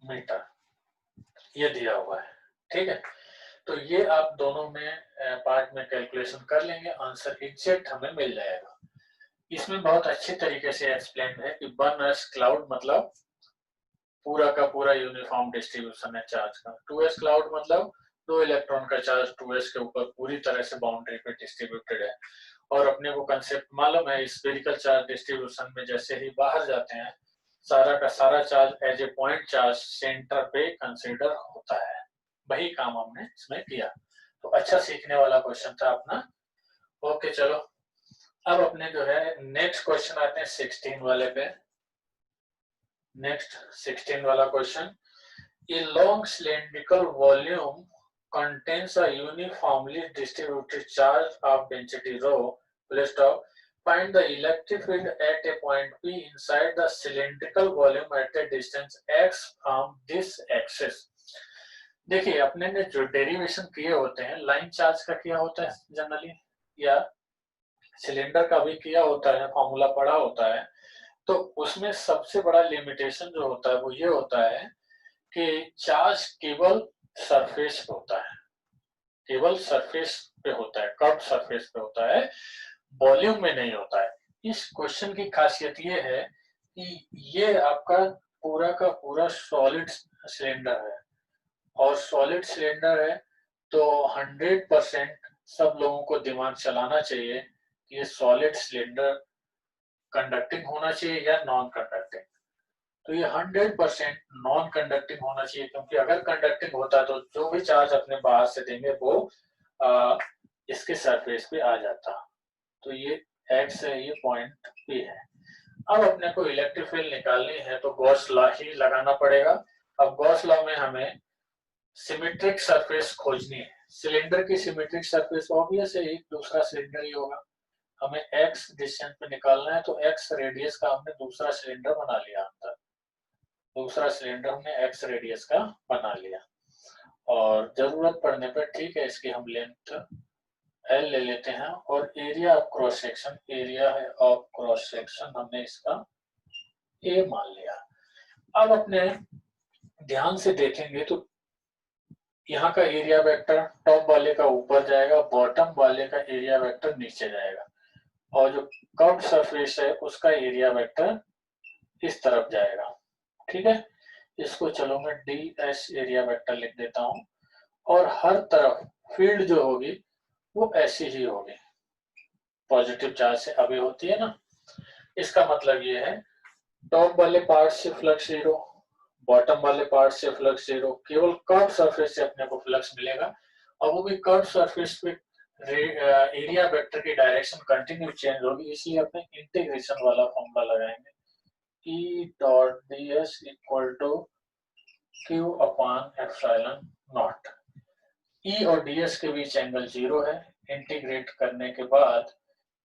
metre ये दिया हुआ है। ठीक है, तो ये आप दोनों में पार्ट में कैलकुलेशन कर लेंगे, आंसर एग्जैक्ट हमें मिल जाएगा। इसमें बहुत अच्छे तरीके से एक्सप्लेन है कि 1s क्लाउड मतलब पूरा का पूरा यूनिफॉर्म डिस्ट्रीब्यूशन है चार्ज का। 2s क्लाउड मतलब 2 इलेक्ट्रॉन का चार्ज 2s के ऊपर पूरी तरह से बाउंड्री पे डिस्ट्रीब्यूटेड है। और अपने को कंसेप्ट मालूम है स्फेरिकल चार्ज डिस्ट्रीब्यूशन में जैसे ही बाहर जाते हैं सारा का सारा charge as a point charge centre पे कंसीडर होता है। वही काम हमने इसमें किया, तो अच्छा सीखने वाला क्वेश्चन था अपना। ओके चलो, अब अपने जो है नेक्स्ट क्वेश्चन आते हैं 16 वाले पे। नेक्स्ट 16 वाला question, a long cylindrical volume contains a uniformly distributed charge of density rho plus tau. Find the electric field at a point P inside the cylindrical volume at a distance x from this axis. देखिए अपने ने जो derivation किए होते हैं line charge का किया होता है जनरली, या सिलेंडर का भी किया होता है, फॉर्मूला पढ़ा होता है। तो उसमें सबसे बड़ा लिमिटेशन जो होता है वो ये होता है कि चार्ज केवल सरफेस पे होता है, केवल सरफेस पे होता है, कर्व सरफेस पे होता है, वॉल्यूम में नहीं होता है। इस क्वेश्चन की खासियत ये है कि ये आपका पूरा का पूरा सॉलिड सिलेंडर है और सॉलिड सिलेंडर है तो 100% सब लोगों को दिमाग चलाना चाहिए कि ये सॉलिड सिलेंडर कंडक्टिंग होना चाहिए या नॉन कंडक्टिंग। तो ये 100% नॉन कंडक्टिंग होना चाहिए क्योंकि अगर कंडक्टिंग होता तो जो भी चार्ज अपने बाहर से देंगे वो इसके सरफेस पे आ जाता। तो ये एक्स है, ये पॉइंट पी है। अब अपने को इलेक्ट्रिक फील्ड निकालनी है तो गॉस लॉ ही लगाना पड़ेगा। अब गॉस लॉ में हमें सिमेट्रिक सरफेस खोजनी है। सिलेंडर की सिमेट्रिक सरफेस ऑब्वियस है एक दूसरा सिलेंडर ही होगा। हमें एक्स डिस्टेंस पे निकालना है तो एक्स रेडियस का हमने दूसरा सिलेंडर बना लिया अंदर, दूसरा सिलेंडर हमने एक्स रेडियस का बना लिया और जरूरत पड़ने पर ठीक है इसकी हम लेंथ एल ले लेते हैं और area of cross section, area of cross section हमने इसका ए मान लिया। अब अपने ध्यान से देखेंगे तो यहाँ का एरिया वेक्टर टॉप वाले का ऊपर जाएगा, बॉटम वाले का एरिया वेक्टर नीचे जाएगा, और जो कर्व सरफेस है उसका एरिया वेक्टर इस तरफ जाएगा। ठीक है, इसको चलो मैं डी एस एरिया वेक्टर लिख देता हूं, और हर तरफ फील्ड जो होगी वो ऐसी ही होगी, पॉजिटिव चार्ज से अभी होती है ना। इसका मतलब ये है टॉप वाले पार्ट से फ्लक्स जीरो, बॉटम वाले पार्ट से फ्लक्स जीरो, केवल कर्व सरफेस से अपने को फ्लक्स मिलेगा, और वो भी कर्व सरफेस पे एरिया वेक्टर की डायरेक्शन कंटिन्यू चेंज होगी, इसलिए अपने इंटीग्रेशन वाला फॉर्मूला लगाएंगे, E dot d s equal to Q upon epsilon naught. E और ds के बीच एंगल 0 है, इंटीग्रेट करने के बाद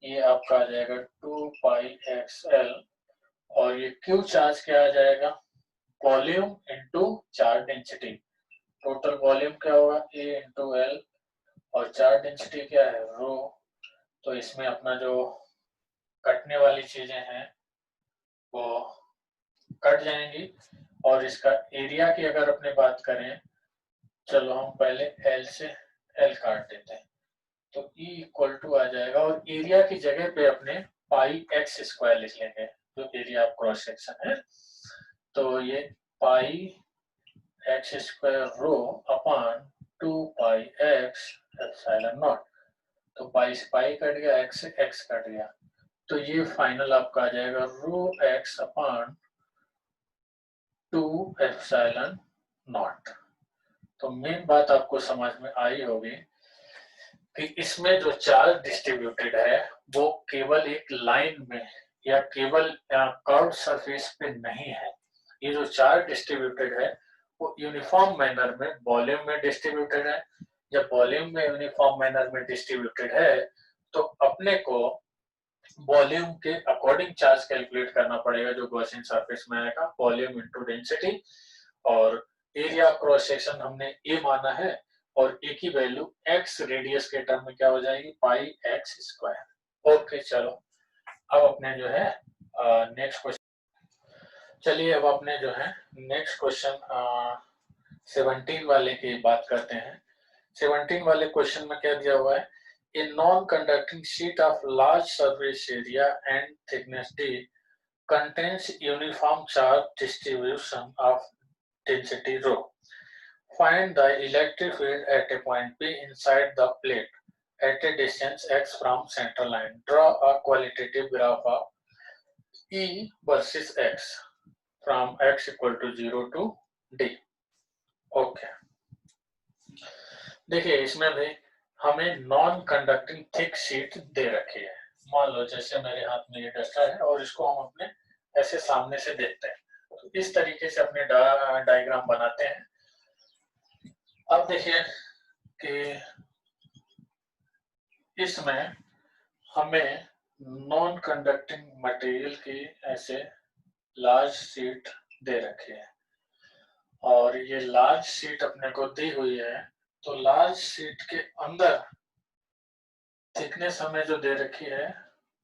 ये आपका आ जाएगा 2 पाई XL, और ये Q चार्ज क्या आ जाएगा, volume into charge density. Total volume क्या होगा, A इंटू L, और चार्ज डेंसिटी क्या है, रो। तो इसमें अपना जो कटने वाली चीजें हैं वो कट जाएंगी, और इसका एरिया की अगर अपने बात करें, चलो हम पहले L से L काट देते हैं, तो E इक्वल टू आ जाएगा, और एरिया की जगह पे अपने पाई एक्स स्क्वायर लिख लेंगे, जो एरिया ऑफ क्रॉस सेक्शन है। तो ये pi x square rho upon 2 pi x epsilon naught. तो पाई से पाई कट गया, एक्स से एक्स कट गया, तो ये फाइनल आपका आ जाएगा rho x upon 2 epsilon naught. तो मेन बात आपको समझ में आई होगी कि इसमें जो चार्ज डिस्ट्रीब्यूटेड है वो केवल एक लाइन में या केवल कर्व सरफेस पे नहीं है। ये जो चार्ज डिस्ट्रीब्यूटेड है वो यूनिफॉर्म मैनर में वॉल्यूम में डिस्ट्रीब्यूटेड है। जब वॉल्यूम में यूनिफॉर्म मैनर में डिस्ट्रीब्यूटेड है तो अपने को वॉल्यूम के अकॉर्डिंग चार्ज कैलकुलेट करना पड़ेगा, जो गॉसियन सरफेस में आएगा, वॉल्यूम इनटू डेंसिटी, और एरिया क्रॉस सेक्शन हमने ए माना है, और ए की वैल्यू एक्स रेडियस के टर्म में क्या हो जाएगी, पाई एक्स स्क्वायर। ओके, चलो अब अपने जो है नेक्स्ट क्वेश्चन, चलिए अब अपने जो है नेक्स्ट क्वेश्चन 17 वाले की बात करते हैं। 17 वाले क्वेश्चन में क्या दिया हुआ है, a non conducting sheet of large surface area and thickness D contains uniform charge distribution of density rho. Find the electric field at a point P inside the plate at a distance x from center line. Draw a qualitative graph of E versus x from x equal to 0 to d. Okay. देखिए इसमें भी हमें non conducting thick sheet दे रखी है। मान लो जैसे मेरे हाथ में ये डस्टर है और इसको हम अपने ऐसे सामने से देखते हैं, तो इस तरीके से अपने डायग्राम बनाते हैं। अब देखिए कि इसमें हमें नॉन कंडक्टिंग मटेरियल की ऐसे लार्ज शीट दे रखी है, और ये लार्ज शीट अपने को दी हुई है, तो लार्ज शीट के अंदर थिकनेस हमें जो दे रखी है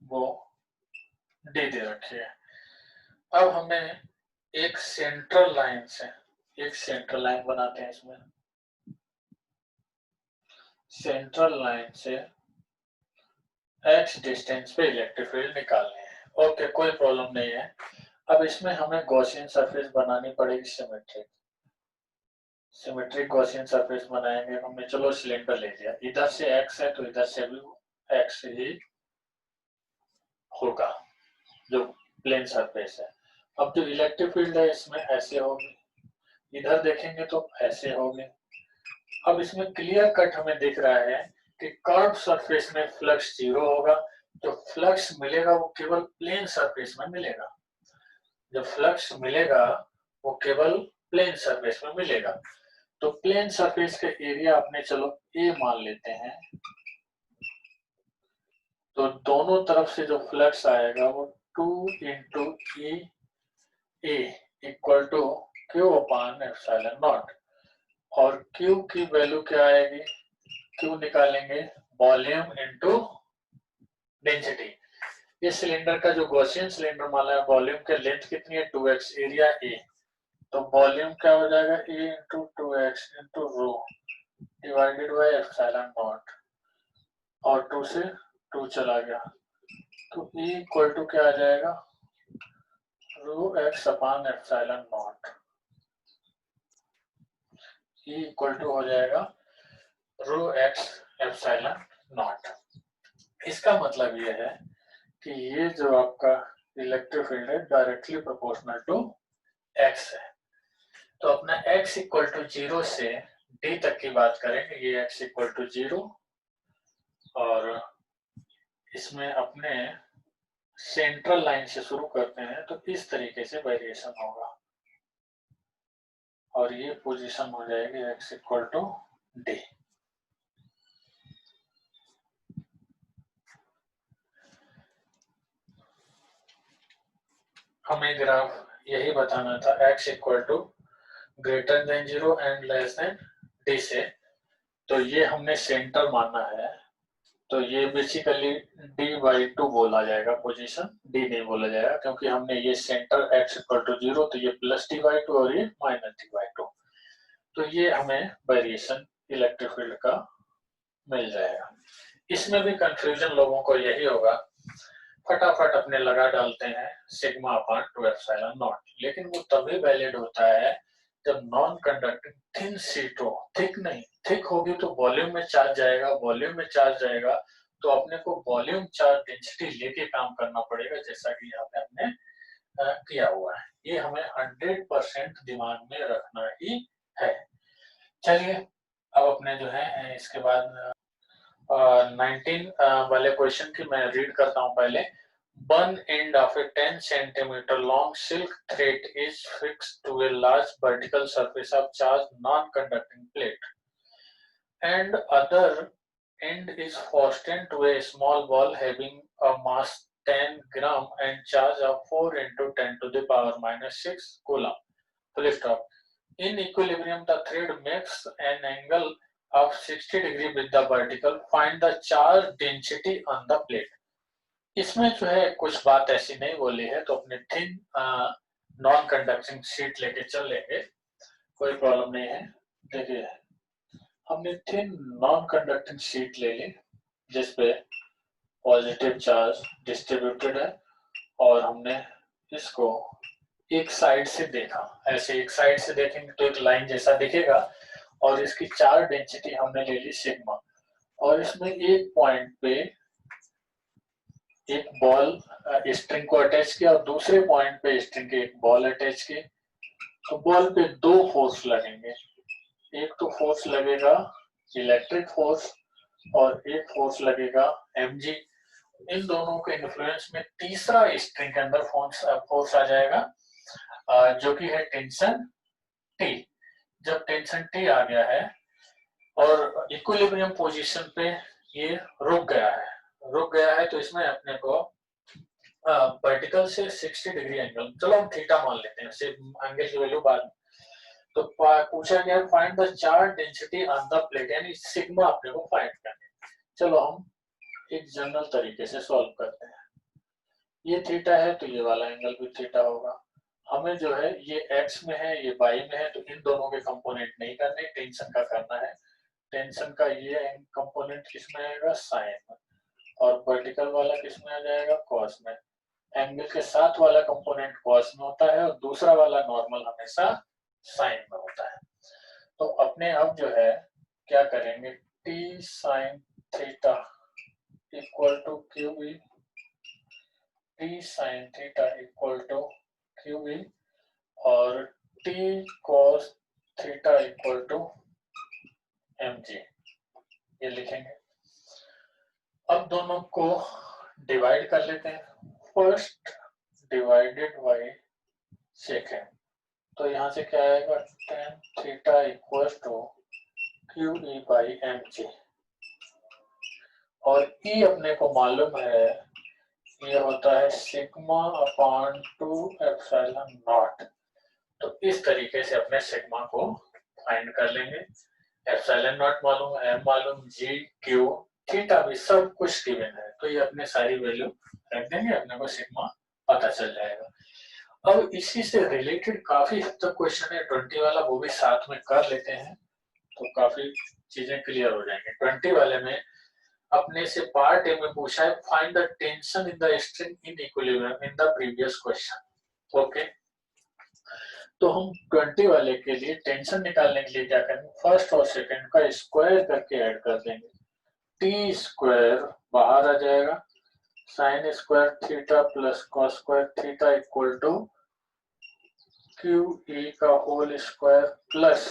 वो डी दे रखी है। अब हमें एक सेंट्रल लाइन से एक सेंट्रल लाइन बनाते हैं, इसमें सेंट्रल लाइन से x डिस्टेंस पे इलेक्ट्रिक फील्ड निकालनी है। ओके, कोई प्रॉब्लम नहीं है। अब इसमें हमें गॉसियन सरफेस बनानी पड़ेगी, सिमेट्रिक गॉसियन सरफेस बनाएंगे हमने। चलो सिलेंडर ले लिया, इधर से x है तो इधर से भी x ही होगा जो प्लेन सरफेस है। अब जो इलेक्ट्रिक फील्ड है इसमें ऐसे होगी, इधर देखेंगे तो ऐसे होगी। अब इसमें क्लियर कट हमें दिख रहा है कि कर्व सरफेस में फ्लक्स 0 होगा, जो फ्लक्स मिलेगा वो केवल प्लेन सरफेस में मिलेगा, जो फ्लक्स मिलेगा वो केवल प्लेन सरफेस में मिलेगा। तो प्लेन सरफेस का एरिया अपने चलो ए मान लेते हैं, तो दोनों तरफ से जो फ्लक्स आएगा वो 2 into a equal to Q upon epsilon naught, और क्यू की वैल्यू क्या आएगी, क्यू निकालेंगे वॉल्यूम इनटू डेंसिटी। ये सिलेंडर का जो गॉसियन सिलेंडर माना है, वॉल्यूम के लेंथ कितनी है 2x, एरिया a, तो वॉल्यूम क्या हो जाएगा a into 2x into rho, divided by epsilon naught, और 2 से 2 चला गया, तो E इक्वल टू क्या आ जाएगा, rho x upon epsilon naught. E equal to हो जाएगा रो एक्स एप्सिलॉन नॉट। इसका मतलब ये है कि ये जो आपका इलेक्ट्रिक फील्ड है डायरेक्टली प्रोपोर्शनल टू एक्स है। तो अपना x इक्वल टू 0 से d तक की बात करेंगे, ये x इक्वल टू 0, और इसमें अपने सेंट्रल लाइन से शुरू करते हैं तो इस तरीके से वेरिएशन होगा, और ये पोजीशन हो जाएगी x इक्वल टू d। हमें ग्राफ यही बताना था, x equal to greater than 0 and less than d से, तो ये हमने सेंटर माना है, तो ये बेसिकली d/2 बोला जाएगा, पोजीशन d नहीं बोला जाएगा, क्योंकि हमने ये सेंटर x इक्वल टू 0, तो ये प्लस d/2 और ये माइनस d/2, तो ये हमें वेरिएशन इलेक्ट्रिक फील्ड का मिल जाएगा। इसमें भी कंफ्यूजन लोगों को यही होगा, फटाफट अपने लगा डालते हैं सिग्मा अपॉन 2 एप्सिलॉन नॉट, लेकिन वो तभी वैलिड होता है जब नॉन कंडक्टिंग थिन शीट हो। थिक नहीं, थिक होगी तो वॉल्यूम में चार्ज जाएगा, वॉल्यूम में चार्ज जाएगा तो अपने को वॉल्यूम चार्ज डेंसिटी लेके काम करना पड़ेगा, जैसा कि यहाँ पे हमने किया हुआ है। ये हमें 100% दिमाग में रखना ही है। चलिए अब अपने जो है इसके बाद 19 वाले क्वेश्चन की मैं रीड करता हूँ पहले। One end of a 10 centimeter long silk thread is fixed to a large vertical surface of charged non-conducting plate, and other end is fastened to a small ball having a mass 10 gram and charge of 4 into 10 to the power minus 6 coulomb. Full stop. In equilibrium, the thread makes an angle of 60 degree with the vertical. Find the charge density on the plate. इसमें जो है कुछ बात ऐसी नहीं बोली है, तो अपने थिन नॉन कंडक्टिंग शीट लेके चल लेंगे, कोई प्रॉब्लम नहीं है। देखिए हमने थिन नॉन कंडक्टिंग शीट ले ली जिसपे पॉजिटिव चार्ज डिस्ट्रीब्यूटेड है, और हमने इसको एक साइड से देखा, ऐसे एक साइड से देखेंगे तो एक लाइन जैसा दिखेगा, और इसकी चार्ज डेंसिटी हमने ले ली सिग्मा, और इसमें एक पॉइंट पे एक बॉल स्ट्रिंग को अटैच किया और दूसरे पॉइंट पे स्ट्रिंग के एक बॉल अटैच की, तो बॉल पे दो फोर्स लगेंगे, एक तो फोर्स लगेगा इलेक्ट्रिक फोर्स और एक फोर्स लगेगा mg। इन दोनों के इन्फ्लुएंस में तीसरा स्ट्रिंग के अंदर फोर्स आ जाएगा, जो कि है टेंशन T। जब टेंशन T आ गया है और इक्विलिब्रियम पोजीशन पे ये रुक गया है, तो इसमें अपने को वर्टिकल से 60 डिग्री एंगल, चलो हम थीटा मान लेते हैं, सिर्फ एंगल की वैल्यू बाद में। तो पूछा गया find the charge density on the plate, यानी सिग्मा अपने को फाइंड करना है। चलो हम एक जनरल तरीके से सॉल्व करते हैं। ये थीटा है तो ये वाला एंगल भी थीटा होगा। हमें जो है ये x में है, ये y में है, तो इन दोनों के कंपोनेंट नहीं करने, टेंशन का करना है। टेंशन का ये कंपोनेंट किस में आएगा, साइन में, और वर्टिकल वाला किस में आ जाएगा, कॉस में। एंगल के साथ वाला कंपोनेंट कॉस में होता है और दूसरा वाला नॉर्मल हमेशा साइन में होता है। तो अपने अब जो है क्या करेंगे, t sine theta equal to QE, t sine theta equal to QE, और t cos theta equal to mg, ये लिखेंगे। अब दोनों को डिवाइड कर लेते हैं, फर्स्ट डिवाइडेड बाय सेकेंड, तो यहाँ से क्या आएगा, tan theta equal to QE by mg, और E अपने को मालूम है ये होता है सिग्मा अपॉन 2 एप्सिलॉन नॉट। तो इस तरीके से अपने सिग्मा को फाइंड कर लेंगे। एप्सिलॉन नॉट मालूम, m मालूम, g, q, थीटा भी सब कुछ गिवन है, तो ये अपने सारी वैल्यू रख देंगे, अपने को सिग्मा पता चल जाएगा। अब इसी से रिलेटेड काफी हद तक क्वेश्चन है 20 वाला, वो भी साथ में कर लेते हैं, तो काफी चीजें क्लियर हो जाएंगी। 20 वाले में अपने से पार्ट ए में पूछा है find the tension in the string in equilibrium in the previous question. Okay, तो हम 20 वाले के लिए टेंशन निकालने के लिए क्या करेंगे, फर्स्ट और सेकंड का स्क्वायर करके ऐड कर देंगे। टी स्क्वायर बाहर आ जाएगा, sine square theta plus cos square theta equal to Q E का whole square plus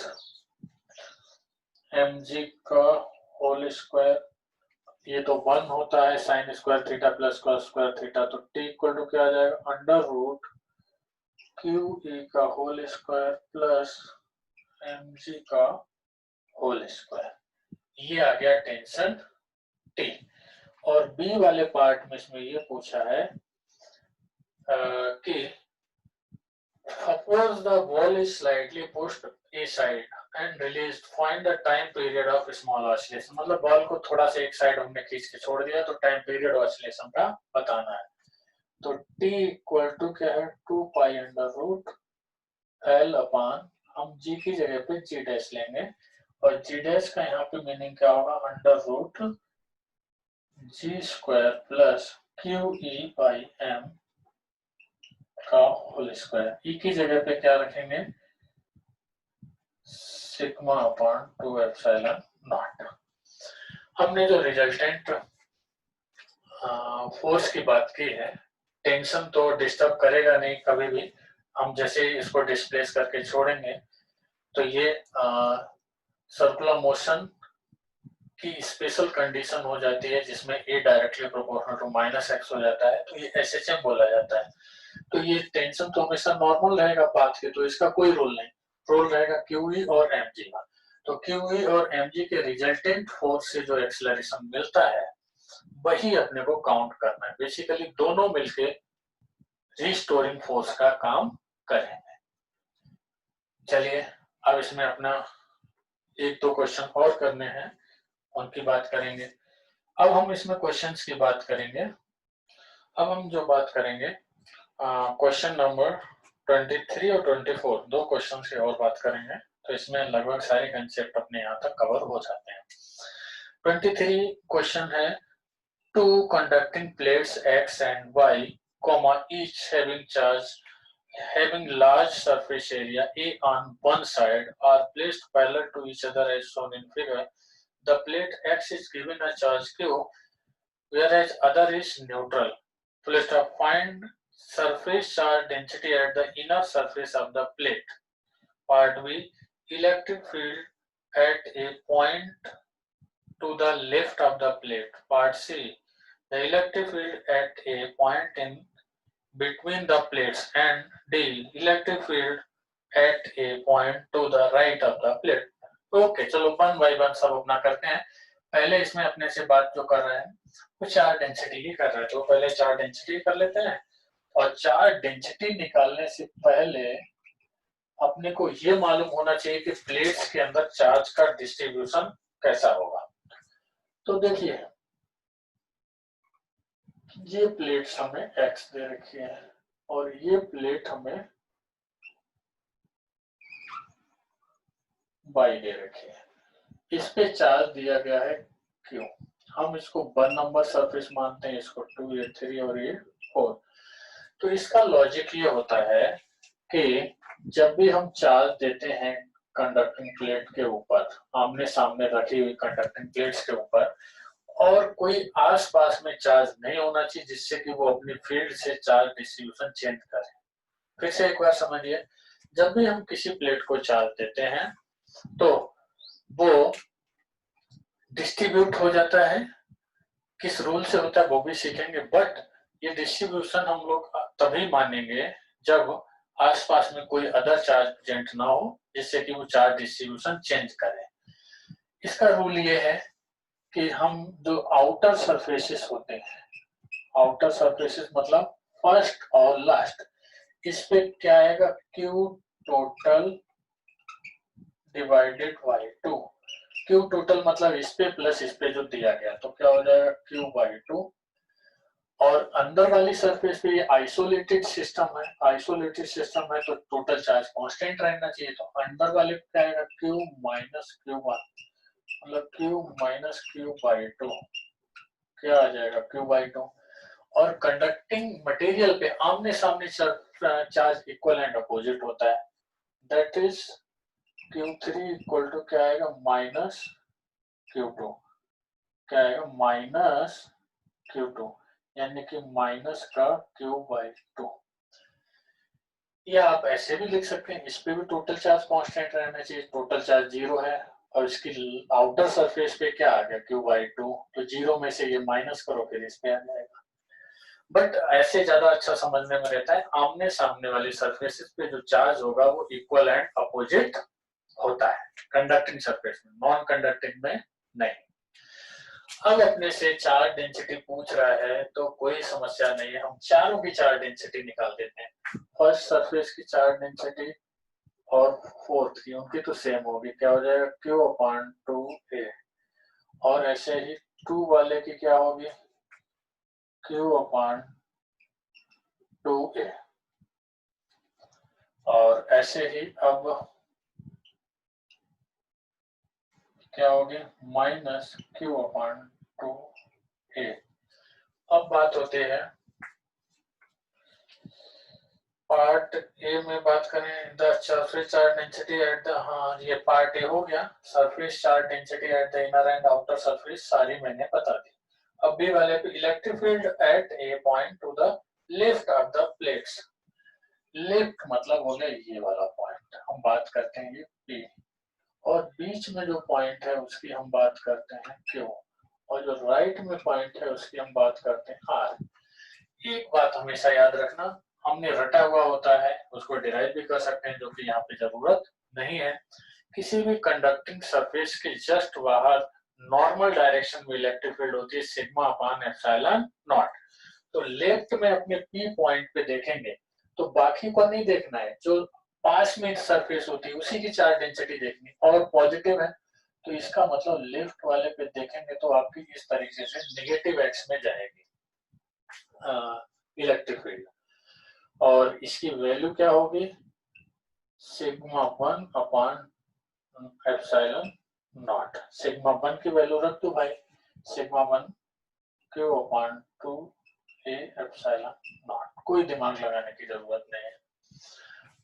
M G का होल स्क्वायर। ये तो 1 होता है sine square theta plus cos square theta, तो टी इक्वल टू क्या आ जाएगा, अंडर रूट क्यू ई का whole square plus M G का होल स्क्वायर। ये आ गया टेंशन टी। और बी वाले पार्ट में इसमें ये पूछा है कि suppose the ball is slightly pushed a side and released, find the time period of small oscillation। मतलब बॉल को थोड़ा सा एक साइड हमने खींच के छोड़ दिया तो टाइम पीरियड ऑसिलेशन का बताना है। तो t इक्वल टू क्या है, 2 पाई अंडर रूट एल अपान, हम g की जगह पे g डैश लेंगे और g डैश का यहाँ पे मीनिंग क्या होगा, under root g square plus q e by m का होल स्क्वायर। ई की जगह पे क्या रखेंगे, सिग्मा अपॉन 2 एप्सिलॉन नॉट। हमने जो रिजल्टेंट फोर्स की बात की है, टेंशन तो डिस्टर्ब करेगा नहीं कभी भी, हम जैसे इसको डिस्प्लेस करके छोड़ेंगे तो ये सर्कुलर मोशन की स्पेशल कंडीशन हो जाती है जिसमें a directly proportional to minus x हो जाता है, तो ये SHM बोला जाता है। तो ये टेंशन तो हमेशा नॉर्मल रहेगा पाथ के, तो इसका कोई रोल नहीं, रोल रहेगा QE और mg का। तो QE और mg के रिजल्टेंट फोर्स से जो एक्सेलरेशन मिलता है वही अपने को काउंट करना है। बेसिकली दोनों मिलके रिस्टोरिंग फोर्स का काम करेंगे। चलिए अब इसमें अपना एक दो क्वेश्चन और करने हैं, उनकी बात करेंगे। अब हम इसमें क्वेश्चंस की बात करेंगे। अब हम जो बात करेंगे क्वेश्चन नंबर 23 और 24, दो क्वेश्चन की और बात करेंगे, तो इसमें लगभग सारे कंसेप्ट अपने यहाँ तक कवर हो जाते हैं। 23 क्वेश्चन है, two conducting plates X and Y, each having large surface area A on one side are placed parallel to each other as shown in figure. The plate X is given a charge Q, whereas other is neutral. Please find surface charge density at the inner surface of the plate. Part B, electric field at a point to the left of the plate. Part C, the electric field at a point in between the plates. And D, electric field at a point to the right of the plate. Okay, चलो one by one सब अपना करते हैं। पहले इसमें अपने से बात जो कर रहे हैं वो चार्ज डेंसिटी की कर रहे हैं, तो पहले चार्ज डेंसिटी कर लेते हैं। और चार्ज डेंसिटी निकालने से पहले अपने को ये मालूम होना चाहिए कि प्लेट्स के अंदर चार्ज का डिस्ट्रीब्यूशन कैसा होगा। तो देखिए ये प्लेट्स हमें X दे रखी है और ये प्लेट हमें Y दे रखी है। इस पे चार्ज दिया गया है Q, हम इसको 1 नंबर सरफेस मानते हैं, इसको 2, ये 3 और ये 4। तो इसका लॉजिक ये होता है कि जब भी हम चार्ज देते हैं कंडक्टिंग प्लेट के ऊपर, आमने सामने रखी हुई कंडक्टिंग प्लेट्स के ऊपर, और कोई आसपास में चार्ज नहीं होना चाहिए जिससे कि वो अपनी फील्ड से चार्ज डिस्ट्रीब्यूशन चेंज करे। फिर से एक बार समझिए, जब भी हम किसी प्लेट को चार्ज देते हैं तो वो डिस्ट्रीब्यूट हो जाता है। किस रूल से होता है वो भी सीखेंगे, बट ये डिस्ट्रीब्यूशन हम लोग तभी मानेंगे जब आसपास में कोई अदर चार्ज प्रेजेंट ना हो जिससे कि वो चार्ज डिस्ट्रीब्यूशन चेंज करे। इसका रूल ये है कि हम जो आउटर सरफेसेस होते हैं, आउटर सरफेसेस मतलब फर्स्ट और लास्ट, इस पे क्या आएगा, Q total divided by 2। Q total मतलब इस पे प्लस इस पे जो दिया गया, तो क्या हो जाएगा Q बाई 2। और अंदर वाली सरफेस पे ये आइसोलेटेड सिस्टम है, आइसोलेटेड सिस्टम है तो टोटल चार्ज कांस्टेंट रहना चाहिए, तो अंदर वाले पे क्या आएगा Q माइनस Q1 मतलब Q minus Q by two क्या आ जाएगा, Q बाई टू। और कंडक्टिंग मटेरियल पे आमने सामने चार्ज इक्वल एंड अपोजिट होता है, that is Q3 equal to क्या आएगा, माइनस Q2, क्या आएगा माइनस Q2, यानी कि माइनस का Q बाई टू। या आप ऐसे भी लिख सकते हैं, इस पे भी टोटल चार्ज कांस्टेंट रहना चाहिए, टोटल चार्ज जीरो है और इसकी आउटर सरफेस पे क्या आ गया, Q बाई टू, तो जीरो में से ये माइनस करो फिर इस पे आ जाएगा। बट ऐसे ज्यादा अच्छा समझने में रहता है, आमने सामने वाली सरफेसेस पे जो चार्ज होगा वो इक्वल एंड अपोजिट होता है कंडक्टिंग सरफेस में, नॉन कंडक्टिंग में नहीं। अब अपने से चार्ज डेंसिटी पूछ रहा है तो कोई समस्या नहीं है, हम चारों की चार्ज डेंसिटी निकाल देते हैं। फर्स्ट सरफेस की चार्ज डेंसिटी और फोर्थ की, उनकी तो सेम होगी, क्या हो जाएगा Q अपॉन टू ए। और ऐसे ही टू वाले की क्या होगी, Q अपॉन टू ए। और ऐसे ही अब क्या होगी, माइनस Q अपॉन टू ए। अब बात होती है पार्ट ए में, बात करें the surface charge density at the, हाँ ये पार्ट ए हो गया, surface charge density at the inner and outer surface सारी मैंने बता दी। अब बी वाले पे electric field at A point two the left of the plates, left मतलब हो गया ये वाला पॉइंट, हम बात करते हैं ये पी, और बीच में जो पॉइंट है उसकी हम बात करते हैं क्यू, और जो राइट में पॉइंट है उसकी हम बात करते हैं आर। एक बात हमेशा याद रखना, हमने रटा हुआ होता है उसको डिराइव भी कर सकते हैं, जो कि यहाँ पे जरूरत नहीं है। किसी भी कंडक्टिंग सरफेस के जस्ट बाहर नॉर्मल डायरेक्शन में इलेक्ट्रिक फील्ड होती है सिग्मा अपान एप्सिलॉन नॉट। तो लेफ्ट में अपने पी पॉइंट पे देखेंगे तो बाकी को नहीं देखना है, जो पास में सरफेस होती है उसी की चार्ज डेंसिटी देखनी, और पॉजिटिव है तो इसका मतलब लेफ्ट वाले पे देखेंगे तो आपकी इस तरीके से नेगेटिव एक्स में जाएगी इलेक्ट्रिक फील्ड, और इसकी वैल्यू क्या होगी, sigma one upon epsilon not. Sigma one की वैल्यू रख दो भाई, sigma one Q upon two A epsilon not, कोई दिमाग लगाने की जरूरत नहीं है।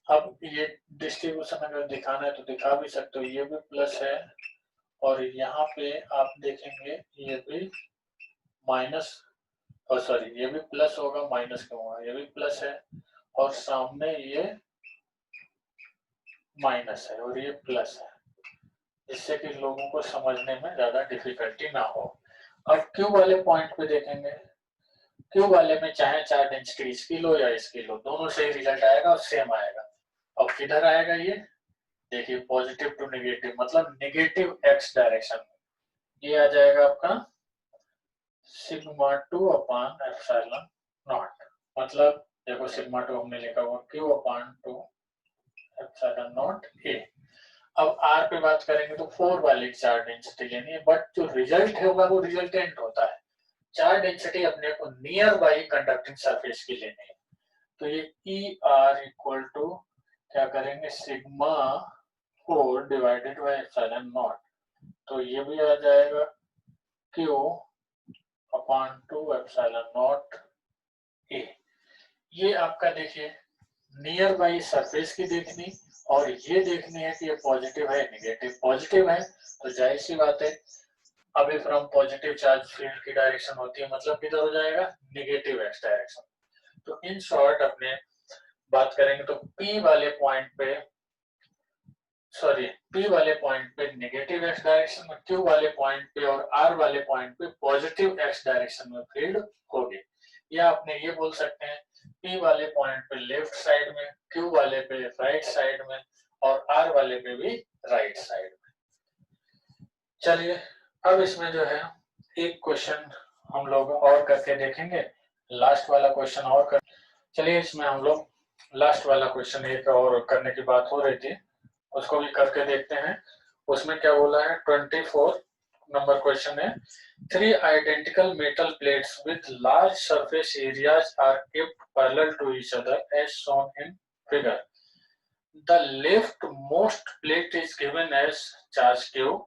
अब ये डिस्ट्रीब्यूशन अगर दिखाना है तो दिखा भी सकते हो, ये भी प्लस है और यहाँ पे आप देखेंगे ये भी माइनस, और सॉरी ये भी प्लस होगा, माइनस क्यों होगा, ये भी प्लस है और सामने ये माइनस है और ये प्लस है, जिससे कि लोगों को समझने में ज्यादा डिफिकल्टी ना हो। अब क्यू वाले पॉइंट पे देखेंगे, क्यू वाले में चाहे चार्ज डेंसिटी इसकी लो या इसकी लो, दोनों से ही रिजल्ट आएगा और सेम आएगा। अब किधर आएगा ये, देखिए पॉजिटिव टू नेगेटिव, मतलब नेगेटिव एक्स डायरेक्शन में ये आ जाएगा आपका sigma two upon epsilon naught. मतलब देखो सिग्मा टू हमने लिखा हुआ Q upon two epsilon naught ए। अब आर पे बात करेंगे तो फोर वाली चार्ज डेंसिटी लेनी है, बट जो रिजल्ट होगा वो रिजल्टेंट होता है, चार्ज डेंसिटी अपने को नियर बाई कंडक्टिंग सरफेस की लेनी है। तो ये ई आर इक्वल टू क्या करेंगे, sigma four divided by epsilon naught, तो ये भी आ जाएगा Q upon two epsilon naught ए। ये आपका देखिए नियर बाई सरफेस की देखनी, और ये देखनी है कि ये पॉजिटिव है नेगेटिव, पॉजिटिव है तो जाहिर सी बात है away from positive charge field की डायरेक्शन होती है, मतलब किधर हो जाएगा, नेगेटिव एक्स डायरेक्शन। तो इन शॉर्ट अपने बात करेंगे तो P वाले पॉइंट पे, सॉरी P वाले पॉइंट पे नेगेटिव एक्स डायरेक्शन में, Q वाले पॉइंट पे और R वाले पॉइंट पे पॉजिटिव एक्स डायरेक्शन में फील्ड होगी। या आपने ये बोल सकते हैं P वाले पॉइंट पे लेफ्ट साइड में, Q वाले पे राइट साइड में और R वाले पे भी राइट साइड में। चलिए अब इसमें जो है एक क्वेश्चन हम लोग और करके देखेंगे, लास्ट वाला क्वेश्चन और कर, चलिए इसमें हम लोग लास्ट वाला क्वेश्चन एक और करने की बात हो रही थी, उसको भी करके देखते हैं। उसमें क्या बोला है, 24 नंबर क्वेश्चन है, 3 identical metal plates with large surface areas are kept parallel to each other as shown in figure. The left most plate is given as charge Q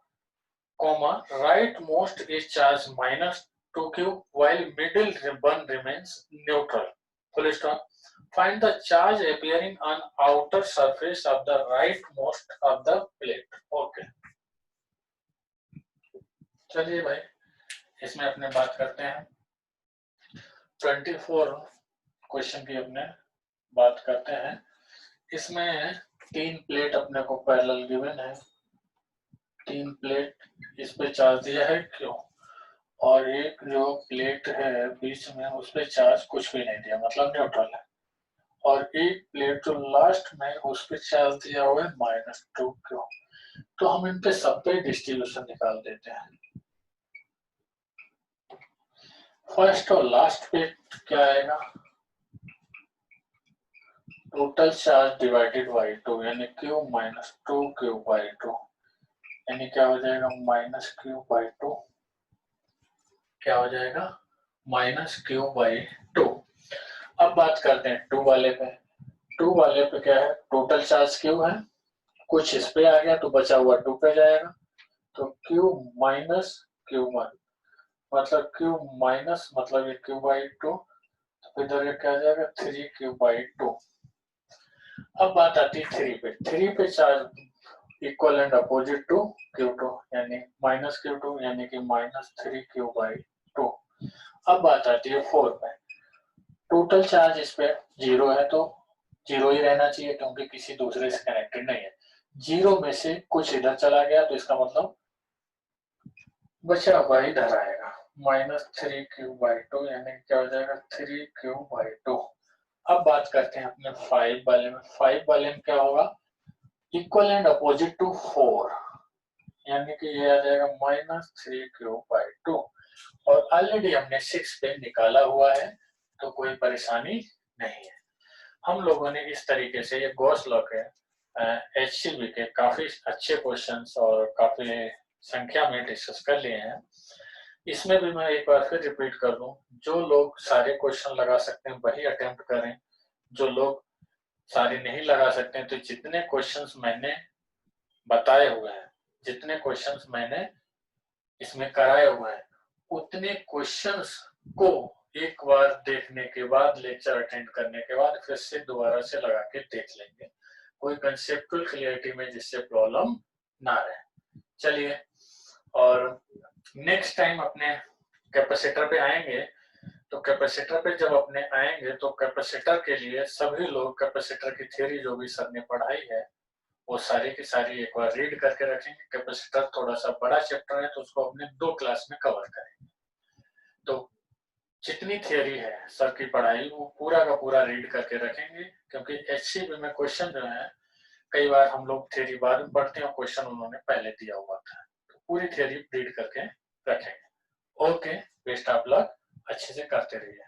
comma, rightmost is charged -2q while middle one remains neutral. Full stop. Find the charge appearing on outer surface of the rightmost of the plate. Okay. चलिए भाई, इसमें अपने बात करते हैं 24 question की अपने बात करते हैं। इसमें 3 प्लेट अपने को पैरेलल गिवन है, 3 प्लेट इस पे चार्ज दिया है क्यों, और एक जो प्लेट है बीच में उस पे चार्ज कुछ भी नहीं दिया, मतलब न्यूट्रल है, और एक प्लेट जो लास्ट में उस पे चार्ज दिया हुआ है -2 क्यों। तो हम इन पे सब पे डिस्ट्रीब्यूशन निकाल देते हैं। फर्स्ट और लास्ट पे क्या आएगा, टोटल चार्ज डिवाइडेड बाई 2 यानी q -2q/2 यानी क्या हो जाएगा -q/2, क्या हो जाएगा -q/2। अब बात करते हैं 2 वाले पे। 2 वाले पे क्या है, टोटल चार्ज q है, कुछ इस पे आ गया तो बचा हुआ 2 पे जाएगा, तो q -q1 मतलब q माइनस मतलब ये q/2, तो इधर क्या आ जाएगा 3q/2। अब बात आती है 3 पे। 3 पे charge equal and opposite to q2 यानी -q2 यानी कि -3q/2। अब बात आती है 4 पे। टोटल चार्ज इस पे 0 है तो 0 ही रहना चाहिए क्योंकि किसी दूसरे से कनेक्टेड नहीं है। 0 में से कुछ इधर चला गया तो इसका मतलब बचा हुआ इधर आएगा -3q/2 यानी क्या हो जाएगा 3q/2। अब बात करते हैं अपने 5 वाले में। 5 वाले में क्या होगा, इक्वल एंड अपोजिट टू 4 यानी कि ये आ जाएगा -3q/2, और ऑलरेडी हमने 6 पे निकाला हुआ है तो कोई परेशानी नहीं है। हम लोगों ने इस तरीके से ये गॉस लॉ के HCB के काफी अच्छे क्वेश्चंस और काफी संख्या में डिस्कस कर लिए हैं। इसमें भी मैं एक बार फिर रिपीट कर दूं, जो लोग सारे क्वेश्चन लगा सकते हैं वही अटेम्प्ट करें, जो लोग सारे नहीं लगा सकते हैं तो जितने क्वेश्चंस मैंने बताए हुए हैं, जितने क्वेश्चंस मैंने इसमें कराए हुए हैं, उतने क्वेश्चंस को एक बार देखने के बाद, लेक्चर अटेंड करने के बाद फिर से दोबारा से लगा के देख लेंगे, कोई कंसेप्चुअल क्लियरिटी में जिससे प्रॉब्लम ना रहे। चलिए, और नेक्स्ट टाइम अपने कैपेसिटर पे आएंगे, तो कैपेसिटर पे जब अपने आएंगे तो कैपेसिटर के लिए सभी लोग कैपेसिटर की थ्योरी जो भी सर ने पढ़ाई है वो सारी की सारी एक बार रीड करके रखेंगे। कैपेसिटर थोड़ा सा बड़ा चैप्टर है तो उसको अपने 2 क्लास में कवर करेंगे। तो जितनी थ्योरी है सर की पढ़ाई वो पूरा का पूरा रीड करके रखेंगे, क्योंकि HCB में क्वेश्चन जो है कई बार हम लोग थ्योरी बाद में पढ़ते हैं और क्वेश्चन उन्होंने पहले दिया हुआ था, तो पूरी थ्योरी रीड करके रखेंगे। ओके, बेस्ट ऑफ लक, अच्छे से करते रहिए।